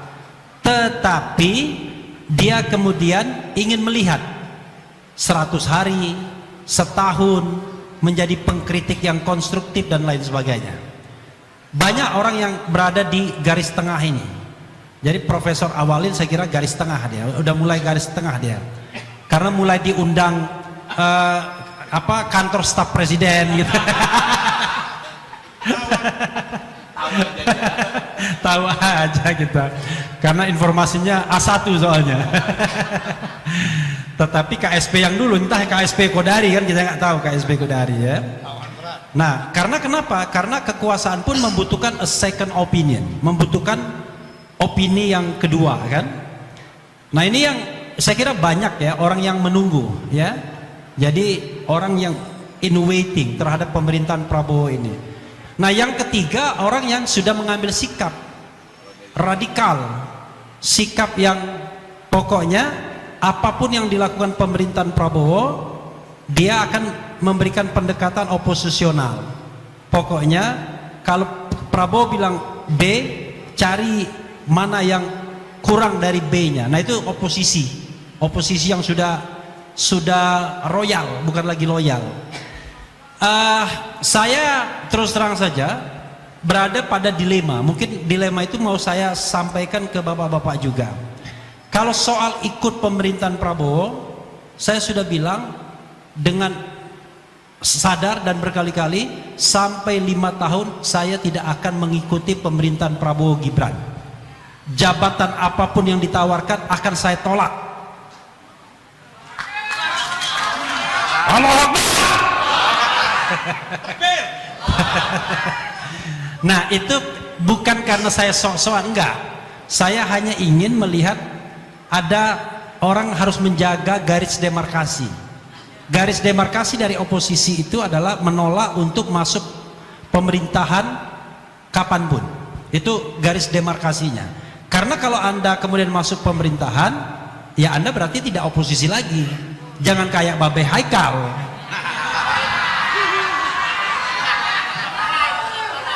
D: tetapi dia kemudian ingin melihat 100 hari, setahun, menjadi pengkritik yang konstruktif dan lain sebagainya. Banyak orang yang berada di garis tengah ini. Jadi Profesor Awalin saya kira garis tengah dia, udah mulai garis tengah dia. Karena mulai diundang kantor staf presiden gitu. Tahu aja kita. Karena informasinya A1 soalnya. Tetapi KSP yang dulu, entah KSP Kodari kan, kita nggak tahu KSP Kodari ya. Nah, karena kenapa? Karena kekuasaan pun membutuhkan a second opinion, membutuhkan opini yang kedua kan. Nah ini yang saya kira banyak ya orang yang menunggu ya. Jadi orang yang in waiting terhadap pemerintahan Prabowo ini. Nah yang ketiga, orang yang sudah mengambil sikap radikal, sikap yang pokoknya apapun yang dilakukan pemerintahan Prabowo, dia akan memberikan pendekatan oposisional. Pokoknya kalau Prabowo bilang B, cari mana yang kurang dari B-nya. Nah itu oposisi yang sudah royal, bukan lagi loyal. Saya terus terang saja berada pada dilema. Mungkin dilema itu mau saya sampaikan ke bapak-bapak juga. Kalau soal ikut pemerintahan Prabowo, saya sudah bilang dengan sadar dan berkali-kali, sampai 5 tahun saya tidak akan mengikuti pemerintahan Prabowo Gibran. Jabatan apapun yang ditawarkan akan saya tolak. Nah itu bukan karena saya sok-sokan, enggak. Saya hanya ingin melihat ada orang harus menjaga garis demarkasi. Garis demarkasi dari oposisi itu adalah menolak untuk masuk pemerintahan kapanpun. Itu garis demarkasinya. Karena kalau Anda kemudian masuk pemerintahan, ya Anda berarti tidak oposisi lagi. Jangan kayak Babe Haikal.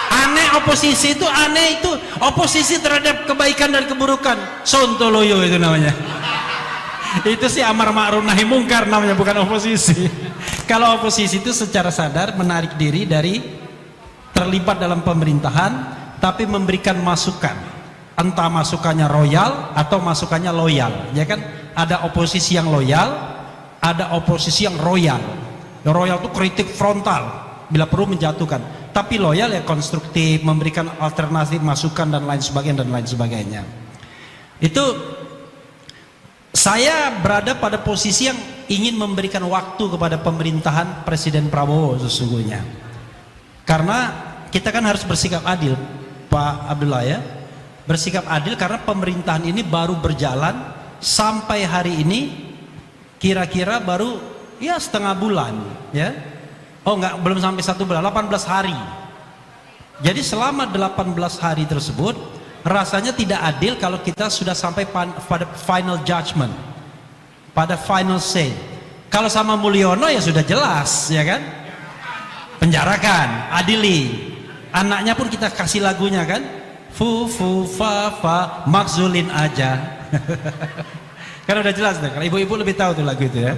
D: Aneh oposisi itu, aneh itu. Oposisi terhadap kebaikan dan keburukan. Sontoloyo itu namanya. Itu sih amar ma'ruf nahi mungkar namanya, bukan oposisi. Kalau oposisi itu secara sadar menarik diri dari terlibat dalam pemerintahan, tapi memberikan masukan, entah masukannya royal atau masukannya loyal, ya kan? Ada oposisi yang loyal, ada oposisi yang royal. Royal itu kritik frontal bila perlu menjatuhkan, tapi loyal ya konstruktif, memberikan alternatif masukan dan lain sebagainya. Itu Saya berada pada posisi yang ingin memberikan waktu kepada pemerintahan Presiden Prabowo sesungguhnya. Karena kita kan harus bersikap adil, Pak Abdullah ya. Bersikap adil karena pemerintahan ini baru berjalan sampai hari ini kira-kira baru ya setengah bulan ya. Oh enggak, belum sampai 1 bulan, 18 hari. Jadi selama 18 hari tersebut rasanya tidak adil kalau kita sudah sampai pada final judgment, pada final say. Kalau sama Mulyono ya sudah jelas ya kan, penjarakan, adili. Anaknya pun kita kasih lagunya kan, fu fu fa fa makzulin aja. Kan udah jelas deh. Kalau ibu-ibu lebih tahu tuh lagu itu ya.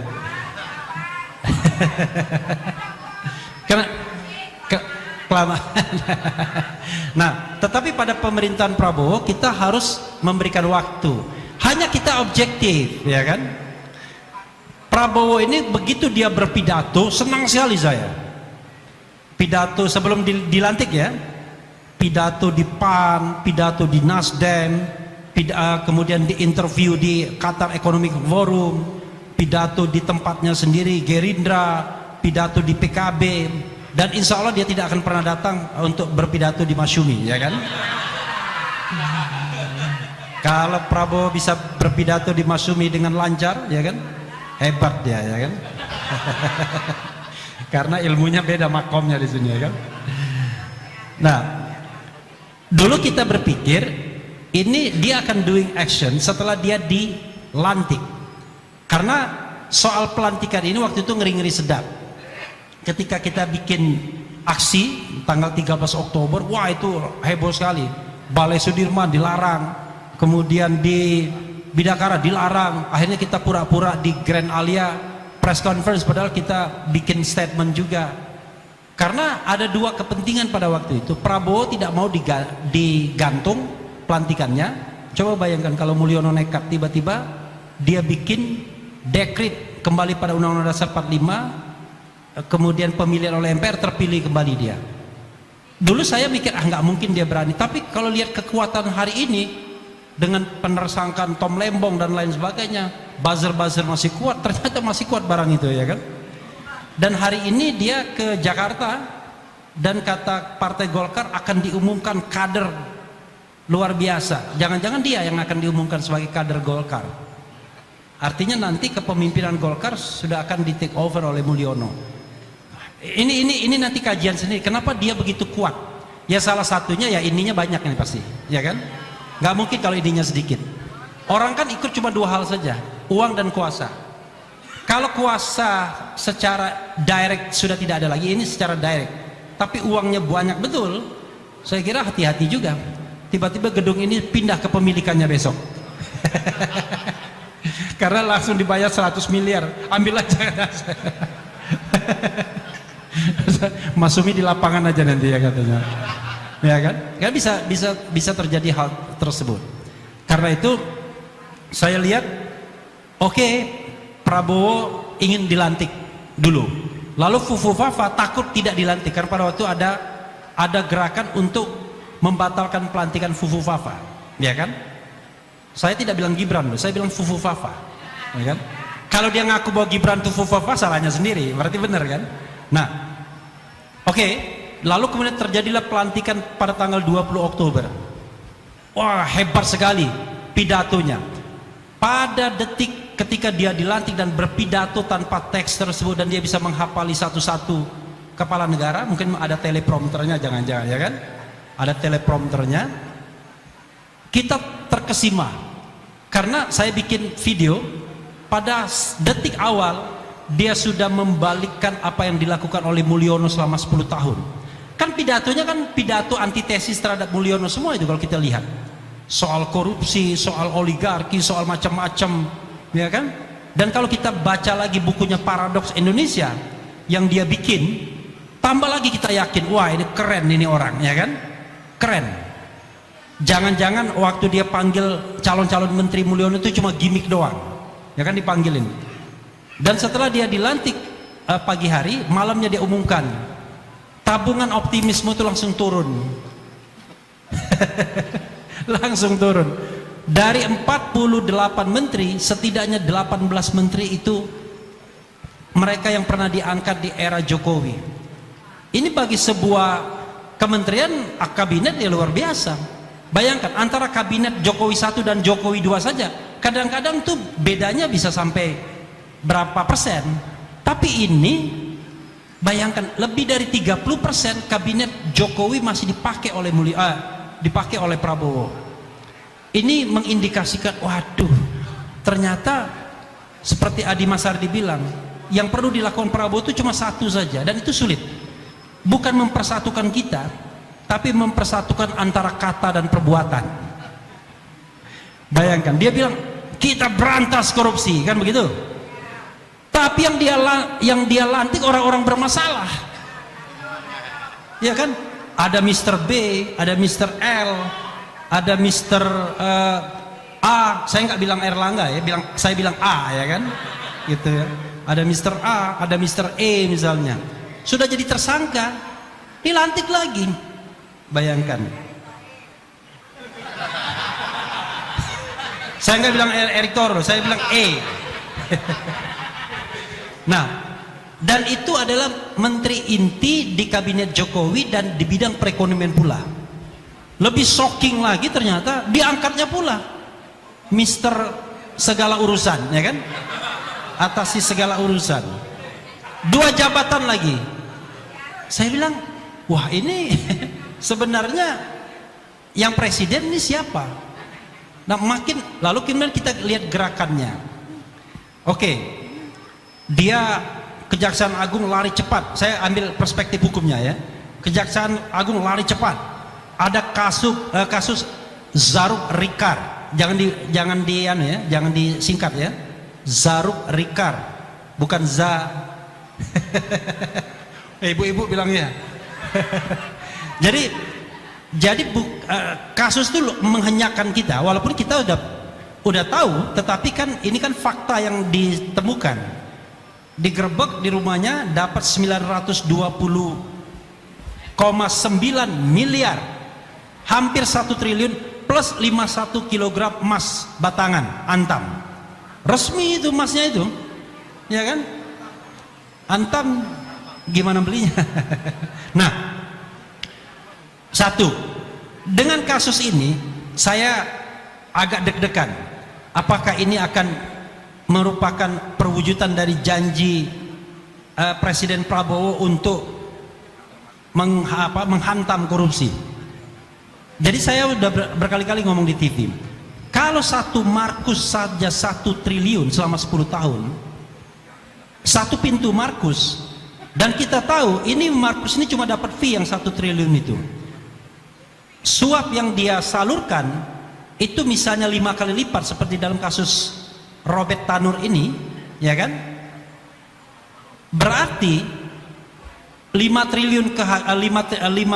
D: Karena kelamaan. Nah, tetapi pada pemerintahan Prabowo kita harus memberikan waktu. Hanya kita objektif, ya kan? Prabowo ini begitu dia berpidato, senang sekali saya. Pidato sebelum dilantik ya, pidato di PAN, pidato di Nasdem, kemudian di interview di Qatar Economic Forum, pidato di tempatnya sendiri Gerindra, pidato di PKB, dan insya Allah dia tidak akan pernah datang untuk berpidato di Masyumi, ya kan? Kalau Prabowo bisa berpidato di Masyumi dengan lancar, ya kan? Hebat dia, ya kan? Karena ilmunya beda makomnya di sini, ya kan? Nah, dulu kita berpikir ini dia akan doing action setelah dia dilantik. Karena soal pelantikan ini waktu itu ngeri-ngeri sedap. Ketika kita bikin aksi tanggal 13 Oktober, wah itu heboh sekali. Balai Sudirman dilarang, kemudian di Bidakara dilarang. Akhirnya kita pura-pura di Grand Alia press conference, padahal kita bikin statement juga. Karena ada dua kepentingan pada waktu itu. Prabowo tidak mau digantung pelantikannya. Coba bayangkan kalau Mulyono nekat tiba-tiba dia bikin dekret kembali pada Undang-Undang Dasar 45, kemudian pemilihan oleh MPR, terpilih kembali dia. Dulu saya mikir nggak mungkin dia berani, tapi kalau lihat kekuatan hari ini dengan penersangkaan Tom Lembong dan lain sebagainya, buzzer-buzzer masih kuat, ternyata masih kuat barang itu, ya kan? Dan hari ini dia ke Jakarta dan kata Partai Golkar akan diumumkan kader luar biasa. Jangan-jangan dia yang akan diumumkan sebagai kader Golkar. Artinya nanti kepemimpinan Golkar sudah akan di take over oleh Mulyono. Ini nanti kajian sendiri. Kenapa dia begitu kuat? Ya salah satunya ya ininya banyak ini pasti, ya kan? Nggak mungkin kalau ininya sedikit. Orang kan ikut cuma dua hal saja, uang dan kuasa. Kalau kuasa secara direct sudah tidak ada lagi, ini secara direct. Tapi uangnya banyak betul. Saya kira hati-hati juga. Tiba-tiba gedung ini pindah ke pemilikannya besok. Karena langsung dibayar 100 miliar. Ambil aja. Masumi di lapangan aja nanti ya katanya, ya kan? Kan bisa terjadi hal tersebut. Karena itu saya lihat, oke, Prabowo ingin dilantik dulu, lalu Fufu Fafa takut tidak dilantik karena pada waktu ada gerakan untuk membatalkan pelantikan Fufu Fafa, ya kan? Saya tidak bilang Gibran, saya bilang Fufu Fafa, ya kan? Kalau dia ngaku bahwa Gibran itu Fufu Fafa, salahnya sendiri, berarti benar kan? Nah, oke, lalu kemudian terjadilah pelantikan pada tanggal 20 Oktober. Wah, hebat sekali pidatonya. Pada detik ketika dia dilantik dan berpidato tanpa teks tersebut dan dia bisa menghafali satu-satu kepala negara, mungkin ada teleprompternya, jangan-jangan, ya kan? Ada teleprompternya. Kita terkesima karena saya bikin video pada detik awal dia sudah membalikkan apa yang dilakukan oleh Mulyono selama 10 tahun. Kan pidatonya kan pidato antitesis terhadap Mulyono semua itu kalau kita lihat. Soal korupsi, soal oligarki, soal macam-macam, ya kan? Dan kalau kita baca lagi bukunya Paradoks Indonesia yang dia bikin, tambah lagi kita yakin, wah ini keren ini orang, ya kan? Keren. Jangan-jangan waktu dia panggil calon-calon menteri Mulyono itu cuma gimmick doang, ya kan, dipanggilin. Dan setelah dia dilantik pagi hari, malamnya dia umumkan tabungan optimisme itu langsung turun. Langsung turun. Dari 48 menteri, setidaknya 18 menteri itu mereka yang pernah diangkat di era Jokowi. Ini bagi sebuah kementerian kabinet ya luar biasa. Bayangkan antara kabinet Jokowi 1 dan Jokowi 2 saja, kadang-kadang tuh bedanya bisa sampai berapa persen. Tapi ini bayangkan lebih dari 30% kabinet Jokowi masih dipakai oleh Prabowo. Ini mengindikasikan, waduh, ternyata seperti Adi Masardi bilang, yang perlu dilakukan Prabowo itu cuma satu saja, dan itu sulit. Bukan mempersatukan kita, tapi mempersatukan antara kata dan perbuatan. Bayangkan, dia bilang kita berantas korupsi, kan begitu? Tapi yang dia lantik orang-orang bermasalah, ya kan? Ada Mr. B, ada Mr. L, ada Mr. A. Saya nggak bilang Erlangga ya, saya bilang A, ya kan? Gitu ya. Ada Mr. A, ada Mr. E misalnya. Sudah jadi tersangka, dilantik lagi. Bayangkan. Saya nggak bilang Erick Thohir, saya bilang E. Nah, dan itu adalah menteri inti di kabinet Jokowi dan di bidang perekonomian pula. Lebih shocking lagi ternyata diangkatnya pula Mr. segala urusan, ya kan? Atasi segala urusan. 2 jabatan lagi. Saya bilang, wah ini sebenarnya yang presiden ini siapa? Nah lalu kemudian kita lihat gerakannya. Oke, dia Kejaksaan Agung lari cepat. Saya ambil perspektif hukumnya ya. Kejaksaan Agung lari cepat. Ada kasus Zaruk Rikar. Jangan disingkat ya. Zaruk Rikar, bukan za. Ibu-ibu bilangnya. jadi kasus itu menghenyakan kita, walaupun kita udah tahu, tetapi kan ini kan fakta yang ditemukan. Digerebek di rumahnya dapat 920,9 miliar, hampir 1 triliun plus 51 kg emas batangan antam. Resmi itu emasnya itu, ya kan? Antam gimana belinya? Nah, satu, dengan kasus ini saya agak deg-degan. Apakah ini akan merupakan perwujudan dari janji Presiden Prabowo untuk menghantam korupsi? Jadi saya udah berkali-kali ngomong di TV. Kalau satu markus saja 1 triliun selama 10 tahun, satu pintu markus, dan kita tahu ini markus ini cuma dapat fee yang 1 triliun itu. Suap yang dia salurkan itu misalnya 5 kali lipat seperti dalam kasus Robert Tanur ini, ya kan? Berarti 5 triliun 5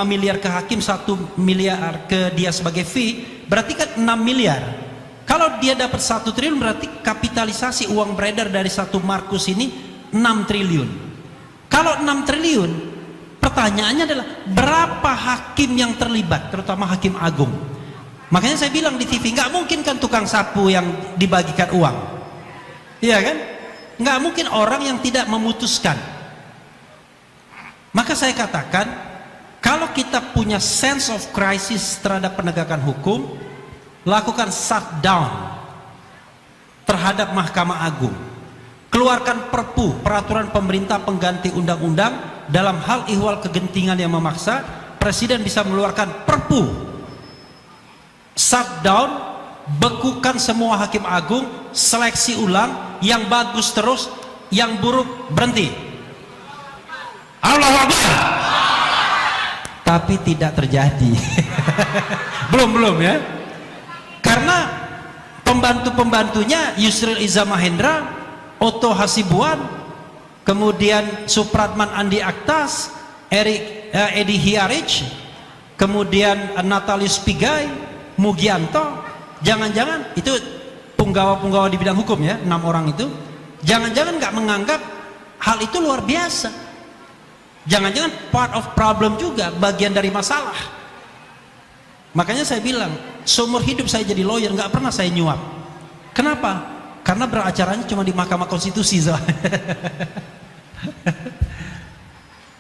D: miliar ke hakim, 1 miliar ke dia sebagai fee, berarti kan 6 miliar. Kalau dia dapat 1 triliun berarti kapitalisasi uang beredar dari satu markus ini 6 triliun. Kalau 6 triliun, pertanyaannya adalah berapa hakim yang terlibat, terutama hakim agung. Makanya saya bilang di TV, nggak mungkin kan tukang sapu yang dibagikan uang, iya kan? Nggak mungkin orang yang tidak memutuskan. Maka saya katakan, kalau kita punya sense of crisis terhadap penegakan hukum, lakukan shutdown terhadap Mahkamah Agung, keluarkan perpu, peraturan pemerintah pengganti undang-undang. Dalam hal ihwal kegentingan yang memaksa, Presiden bisa mengeluarkan perpu shutdown, bekukan semua hakim agung, seleksi ulang, yang bagus terus, yang buruk berhenti. Allahu Akbar. Tapi tidak terjadi. belum ya. Karena pembantu-pembantunya Yusril Iza Mahendra, Otto Hasibuan, kemudian Supratman Andi Aktas, Edi Hiarich, kemudian Natalius Pigai, Mugianto, jangan-jangan itu punggawa-punggawa di bidang hukum ya, 6 orang itu, jangan-jangan nggak menganggap hal itu luar biasa, jangan-jangan part of problem juga, bagian dari masalah. Makanya saya bilang, seumur hidup saya jadi lawyer nggak pernah saya nyuap. Kenapa? Karena beracaranya cuma di Mahkamah Konstitusi.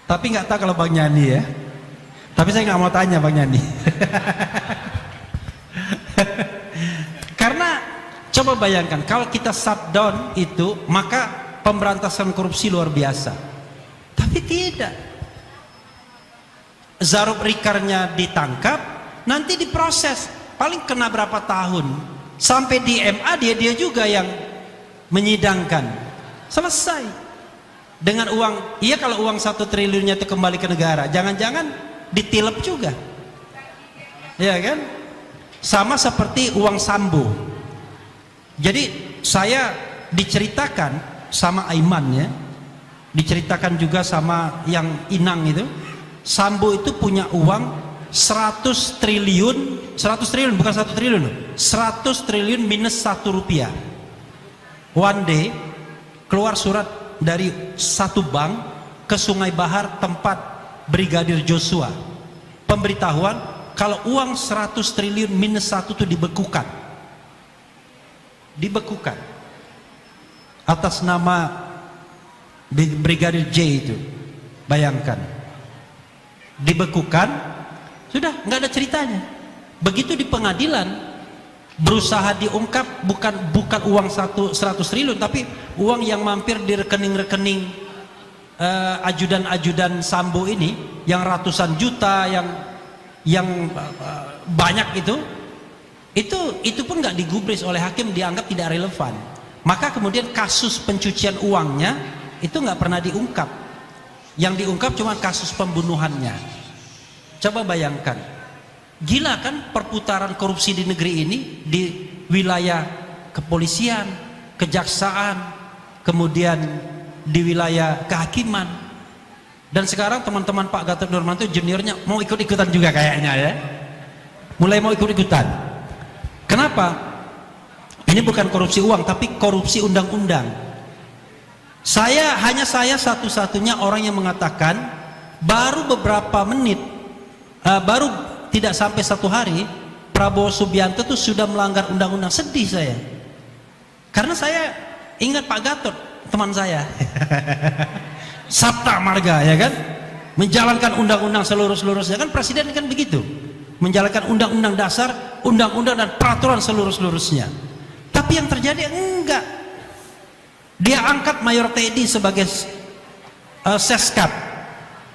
D: Tapi nggak tahu kalau Bang Yani ya. Tapi saya nggak mau tanya Bang Yani. Karena coba bayangkan kalau kita shutdown itu, maka pemberantasan korupsi luar biasa. Tapi tidak. Zarub Rikarnya ditangkap, nanti diproses, paling kena berapa tahun, sampai di MA dia juga yang menyidangkan, selesai dengan uang. Iya, kalau uang 1 triliunnya itu kembali ke negara, jangan-jangan ditilep juga, ya kan? Sama seperti uang Sambo. Jadi saya diceritakan sama Aiman ya, diceritakan juga sama yang Inang itu, Sambo itu punya uang 100 triliun bukan 1 triliun, 100 triliun minus 1 rupiah. One day keluar surat dari satu bank ke Sungai Bahar tempat Brigadir Joshua, pemberitahuan kalau uang 100 triliun minus 1 itu dibekukan atas nama Brigadir J itu. Bayangkan, dibekukan, sudah nggak ada ceritanya. Begitu di pengadilan berusaha diungkap, bukan uang 100 triliun, tapi uang yang mampir di rekening-rekening ajudan-ajudan Sambo ini, yang ratusan juta, yang banyak itu pun nggak digubris oleh hakim, dianggap tidak relevan. Maka kemudian kasus pencucian uangnya itu nggak pernah diungkap. Yang diungkap cuma kasus pembunuhannya. Coba bayangkan, gila kan perputaran korupsi di negeri ini, di wilayah kepolisian, kejaksaan, kemudian di wilayah kehakiman. Dan sekarang teman-teman Pak Gatot Nurmantio juniornya mau ikut-ikutan juga kayaknya ya, mulai mau ikut-ikutan. Kenapa? Ini bukan korupsi uang, tapi korupsi undang-undang. Hanya saya satu-satunya orang yang mengatakan baru beberapa menit, baru tidak sampai 1 hari, Prabowo Subianto itu sudah melanggar undang-undang. Sedih saya, karena saya ingat Pak Gatot, teman saya, Sabta Marga ya kan, menjalankan undang-undang seluruh-seluruhnya kan. Presiden kan begitu, menjalankan undang-undang dasar, undang-undang dan peraturan seluruh-seluruhnya. Tapi yang terjadi enggak. Dia angkat Mayor Teddy sebagai Seskap.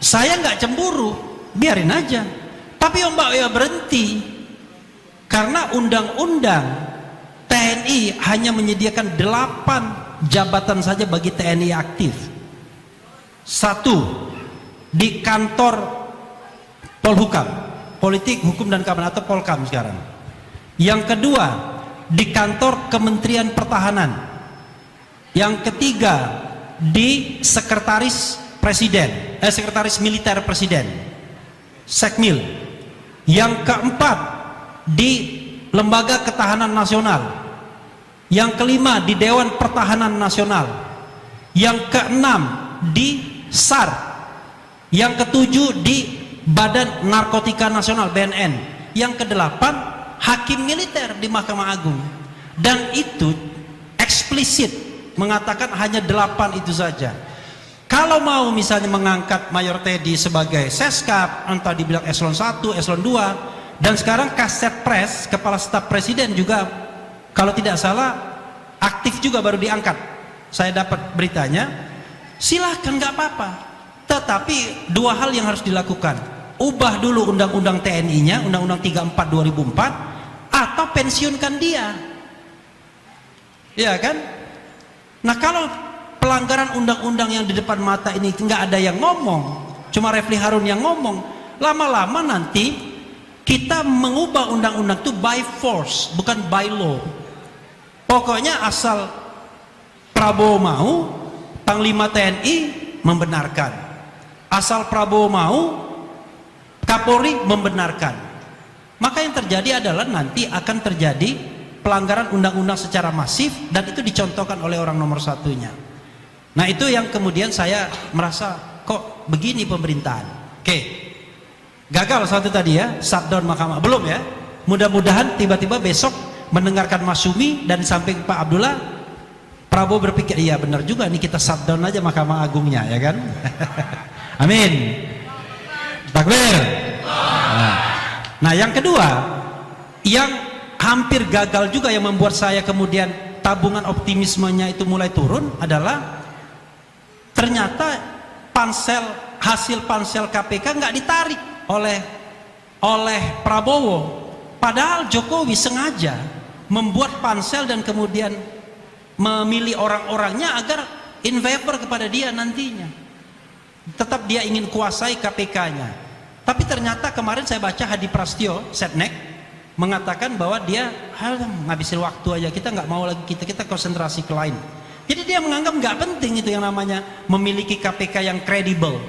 D: Saya nggak cemburu, biarin aja. Tapi Mbak ya berhenti, karena undang-undang TNI hanya menyediakan 8 jabatan saja bagi TNI aktif. 1 di kantor Polhukam, Politik, Hukum dan Keamanan atau Polkam sekarang. Yang kedua di kantor Kementerian Pertahanan. Yang ketiga di Sekretaris Presiden, Sekretaris Militer Presiden, Sekmil. Yang keempat di Lembaga Ketahanan Nasional. Yang kelima di Dewan Pertahanan Nasional. Yang keenam di SAR. Yang ketujuh di Badan Narkotika Nasional BNN. Yang kedelapan hakim militer di Mahkamah Agung. Dan itu eksplisit mengatakan hanya 8 itu saja. Kalau mau misalnya mengangkat Mayor Teddy sebagai Seskap, entah dibilang eselon 1, eselon 2, dan sekarang Kaset Pres, Kepala Staf Presiden juga kalau tidak salah aktif juga, baru diangkat. Saya dapat beritanya. Silahkan, nggak apa-apa. Tetapi 2 hal yang harus dilakukan. Ubah dulu undang-undang TNI-nya, Undang-Undang 34 2004, atau pensiunkan dia. Ya kan? Nah, kalau pelanggaran undang-undang yang di depan mata ini nggak ada yang ngomong, cuma Refli Harun yang ngomong, lama-lama nanti kita mengubah undang-undang itu by force, bukan by law. Pokoknya asal Prabowo mau, Panglima TNI membenarkan. Asal Prabowo mau, Kapolri membenarkan. Maka yang terjadi adalah nanti akan terjadi pelanggaran undang-undang secara masif, dan itu dicontohkan oleh orang nomor 1-nya. Nah, itu yang kemudian saya merasa kok begini pemerintahan. Oke. Gagal satu tadi ya, shutdown mahkamah. Belum ya. Mudah-mudahan tiba-tiba besok mendengarkan Masyumi dan di samping Pak Abdullah, Prabowo berpikir, iya benar juga nih kita shutdown aja Mahkamah Agungnya, ya kan? Amin. Takbir. Nah, yang kedua, yang hampir gagal juga yang membuat saya kemudian tabungan optimismenya itu mulai turun adalah ternyata hasil pansel KPK nggak ditarik oleh Prabowo. Padahal Jokowi sengaja membuat pansel dan kemudian memilih orang-orangnya agar in favor kepada dia nantinya. Tetap dia ingin kuasai KPK-nya. Tapi ternyata kemarin saya baca Hadi Prasetyo, Setnek, mengatakan bahwa dia ngabisin waktu aja, kita nggak mau lagi, kita konsentrasi ke lain. Jadi dia menganggap nggak penting itu yang namanya memiliki KPK yang kredibel.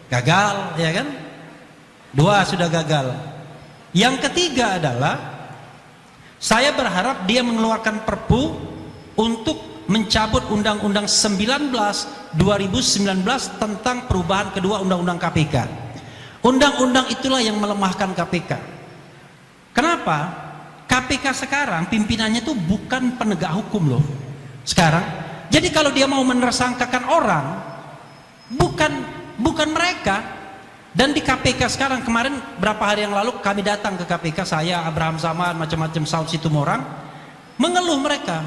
D: Gagal, ya kan? 2 sudah gagal. Yang ketiga adalah saya berharap dia mengeluarkan perpu untuk mencabut Undang-Undang 19 2019 tentang perubahan kedua Undang-Undang KPK. Undang-undang itulah yang melemahkan KPK. Kenapa? KPK sekarang pimpinannya itu bukan penegak hukum loh. Sekarang, jadi kalau dia mau menersangkakan orang, bukan mereka. Dan di KPK sekarang, kemarin berapa hari yang lalu kami datang ke KPK, saya, Abraham Samad, macam-macam Saud Situmorang, mengeluh mereka.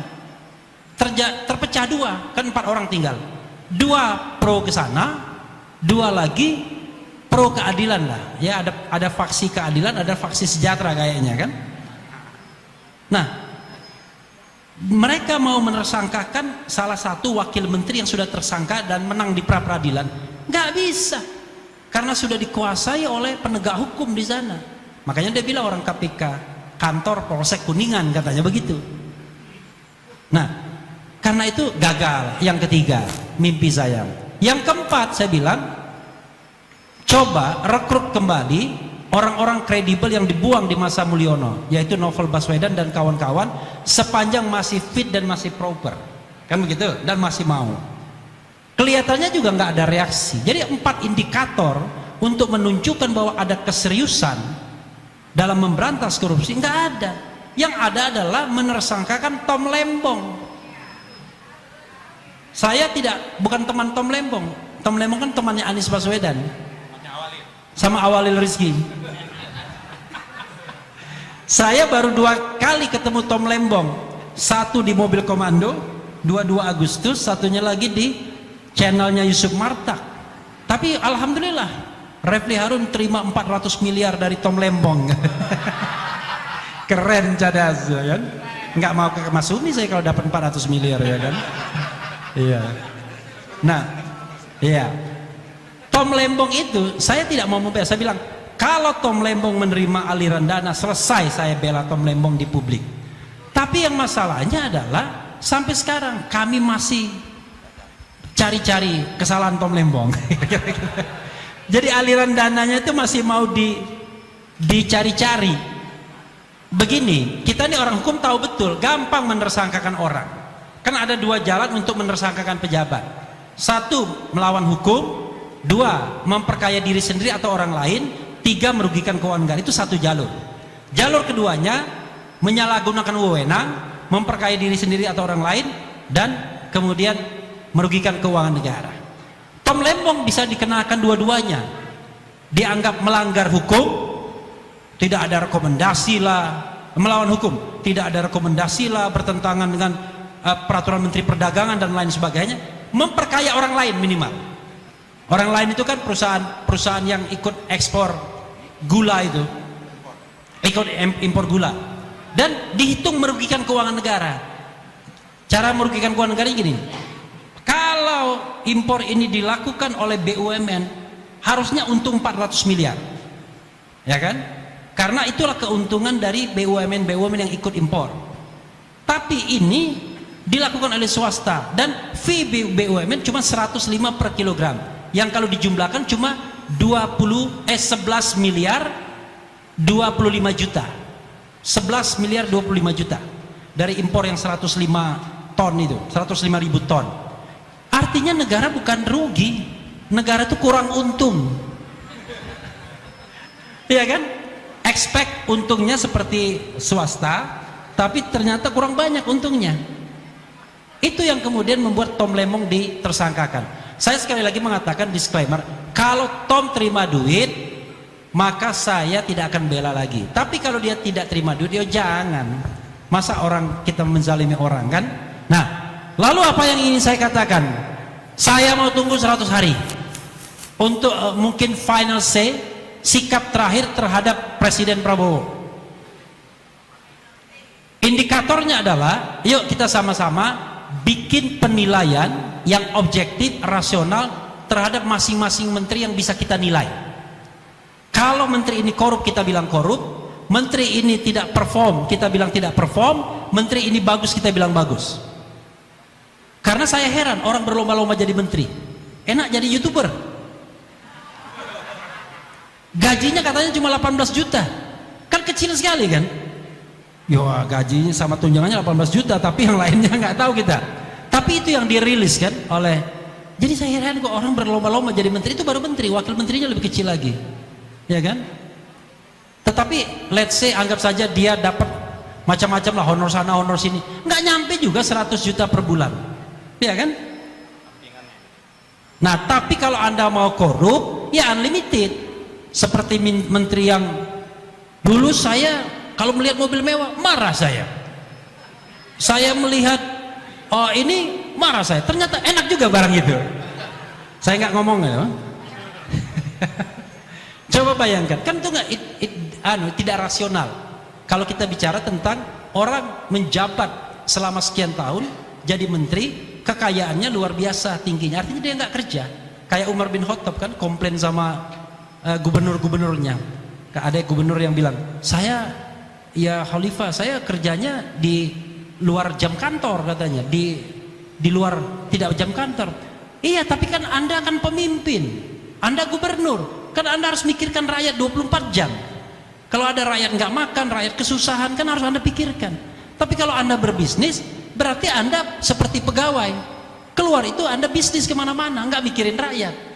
D: Terpecah 2, kan 4 orang tinggal. 2 pro ke sana, 2 lagi pro keadilan lah. Ya ada faksi keadilan, ada faksi sejahtera kayaknya kan. Nah, mereka mau menersangkakan salah satu wakil menteri yang sudah tersangka dan menang di pra-peradilan. Nggak bisa. Karena sudah dikuasai oleh penegak hukum di sana. Makanya dia bilang orang KPK, kantor Polsek Kuningan katanya begitu. Nah, karena itu gagal. Yang ketiga, mimpi saya. Yang keempat saya bilang, coba rekrut kembali orang-orang kredibel yang dibuang di masa Mulyono, yaitu Novel Baswedan dan kawan-kawan, sepanjang masih fit dan masih proper. Kan begitu? Dan masih mau. Kelihatannya juga nggak ada reaksi. Jadi 4 indikator untuk menunjukkan bahwa ada keseriusan dalam memberantas korupsi nggak ada. Yang ada adalah menersangkakan Tom Lembong. Saya bukan teman Tom Lembong. Tom Lembong kan temannya Anies Baswedan. Sama Awalil Rizki. Saya baru 2 kali ketemu Tom Lembong. 1 di mobil komando, 22 Agustus, satunya lagi di channelnya Yusuf Martak. Tapi alhamdulillah Refli Harun terima 400 miliar dari Tom Lembong. Keren cadas ya kan. Nggak mau ke Masyumi saya kalau dapat 400 miliar ya kan. Iya. Nah, iya. Tom Lembong itu saya tidak mau membela. Saya bilang kalau Tom Lembong menerima aliran dana, selesai saya bela Tom Lembong di publik. Tapi yang masalahnya adalah sampai sekarang kami masih cari-cari kesalahan Tom Lembong. Jadi aliran dananya itu masih mau dicari-cari. Begini, kita ini orang hukum tahu betul, gampang menersangkakan orang. Kan ada 2 jalan untuk menersangkakan pejabat. 1, melawan hukum. 2, memperkaya diri sendiri atau orang lain. 3, merugikan keuangan negara. Itu 1 jalur. Jalur keduanya, menyalahgunakan wewenang, memperkaya diri sendiri atau orang lain, dan kemudian merugikan keuangan negara. Tom Lembong bisa dikenakan dua-duanya. Dianggap melanggar hukum, tidak ada rekomendasi lah, melawan hukum, tidak ada rekomendasi lah, bertentangan dengan peraturan Menteri Perdagangan dan lain sebagainya, memperkaya orang lain minimal. Orang lain itu kan perusahaan yang ikut ekspor gula itu, ikut impor gula, dan dihitung merugikan keuangan negara. Cara merugikan keuangan negara gini, kalau impor ini dilakukan oleh BUMN harusnya untung 400 miliar, ya kan? Karena itulah keuntungan dari BUMN yang ikut impor. Tapi ini dilakukan oleh swasta dan fee BUMN cuma 105 per kilogram, yang kalau dijumlahkan cuma 11 miliar 25 juta, 11 miliar 25 juta dari impor yang 105 ton itu, 105 ribu ton. Artinya negara bukan rugi, negara itu kurang untung. Iya kan? Expect untungnya seperti swasta, tapi ternyata kurang banyak untungnya. Itu yang kemudian membuat Tom Lembong ditersangkakan. Saya sekali lagi mengatakan disclaimer, kalau Tom terima duit, maka saya tidak akan bela lagi. Tapi kalau dia tidak terima duit, ya jangan. Masa orang kita menzalimi orang kan? Nah, lalu apa yang ingin saya katakan? Saya mau tunggu 100 hari untuk mungkin final say, sikap terakhir terhadap Presiden Prabowo. Indikatornya adalah, yuk kita sama-sama bikin penilaian yang objektif, rasional terhadap masing-masing menteri yang bisa kita nilai. Kalau menteri ini korup, kita bilang korup. Menteri ini tidak perform, kita bilang tidak perform. Menteri ini bagus, kita bilang bagus. Karena saya heran, orang berlomba-lomba jadi menteri. Enak jadi YouTuber. Gajinya katanya cuma 18 juta. Kan kecil sekali kan? Ya gajinya sama tunjangannya 18 juta, tapi yang lainnya nggak tahu kita. Tapi itu yang dirilis kan oleh. Jadi saya heran kok orang berlomba-lomba jadi menteri, itu baru menteri, wakil menterinya lebih kecil lagi. Ya kan? Tetapi let's say anggap saja dia dapat macam-macam lah, honor sana honor sini. Nggak nyampe juga 100 juta per bulan. Ya kan? Nah, tapi kalau Anda mau korup, ya unlimited. Seperti menteri yang dulu saya kalau melihat mobil mewah marah saya melihat oh ini marah saya, ternyata enak juga barang itu. Saya nggak ngomong ya. Coba bayangkan, kan itu nggak tidak rasional kalau kita bicara tentang orang menjabat selama sekian tahun jadi menteri, kekayaannya luar biasa tingginya, artinya dia nggak kerja. Kayak Umar bin Khattab kan komplain sama gubernur-gubernurnya. Ada gubernur yang bilang, saya ya Khalifah, saya kerjanya di luar jam kantor katanya, di luar tidak jam kantor. Iya, tapi kan Anda kan pemimpin, Anda gubernur, kan Anda harus mikirkan rakyat 24 jam. Kalau ada rakyat nggak makan, rakyat kesusahan, kan harus Anda pikirkan. Tapi kalau Anda berbisnis, berarti Anda seperti pegawai, keluar itu Anda bisnis kemana-mana, nggak mikirin rakyat.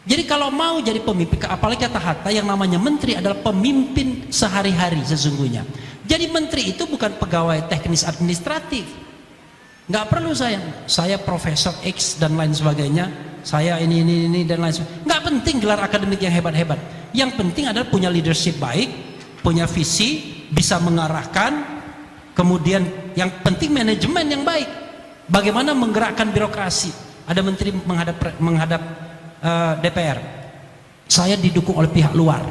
D: Jadi kalau mau jadi pemimpin, apalagi kata Hatta, yang namanya menteri adalah pemimpin sehari-hari sesungguhnya. Jadi menteri itu bukan pegawai teknis administratif. Nggak perlu saya profesor X dan lain sebagainya, saya ini dan lain sebagainya. Nggak penting gelar akademik yang hebat-hebat. Yang penting adalah punya leadership baik, punya visi, bisa mengarahkan, kemudian yang penting manajemen yang baik. Bagaimana menggerakkan birokrasi. Ada menteri menghadap DPR, saya didukung oleh pihak luar,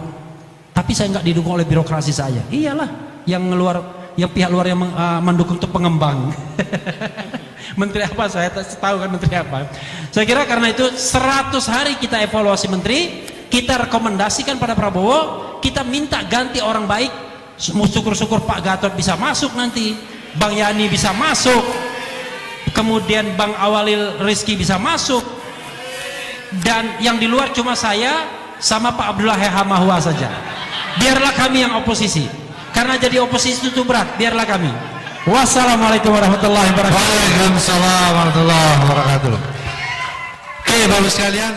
D: tapi saya nggak didukung oleh birokrasi saya. Iyalah, yang pihak luar yang mendukung itu pengembang. Menteri apa saya tahu kan menteri apa. Saya kira karena itu 100 hari kita evaluasi menteri, kita rekomendasikan pada Prabowo, kita minta ganti orang baik. Syukur-syukur Pak Gatot bisa masuk nanti, Bang Yani bisa masuk, kemudian Bang Awalil Rizki bisa masuk. Dan yang di luar cuma saya sama Pak Abdullah Heha Mahua saja. Biarlah kami yang oposisi, karena jadi oposisi itu berat. Biarlah kami. Wassalamualaikum warahmatullahi wabarakatuh.
B: Waalaikumsalam warahmatullahi wabarakatuh. Oke, Bapak sekalian.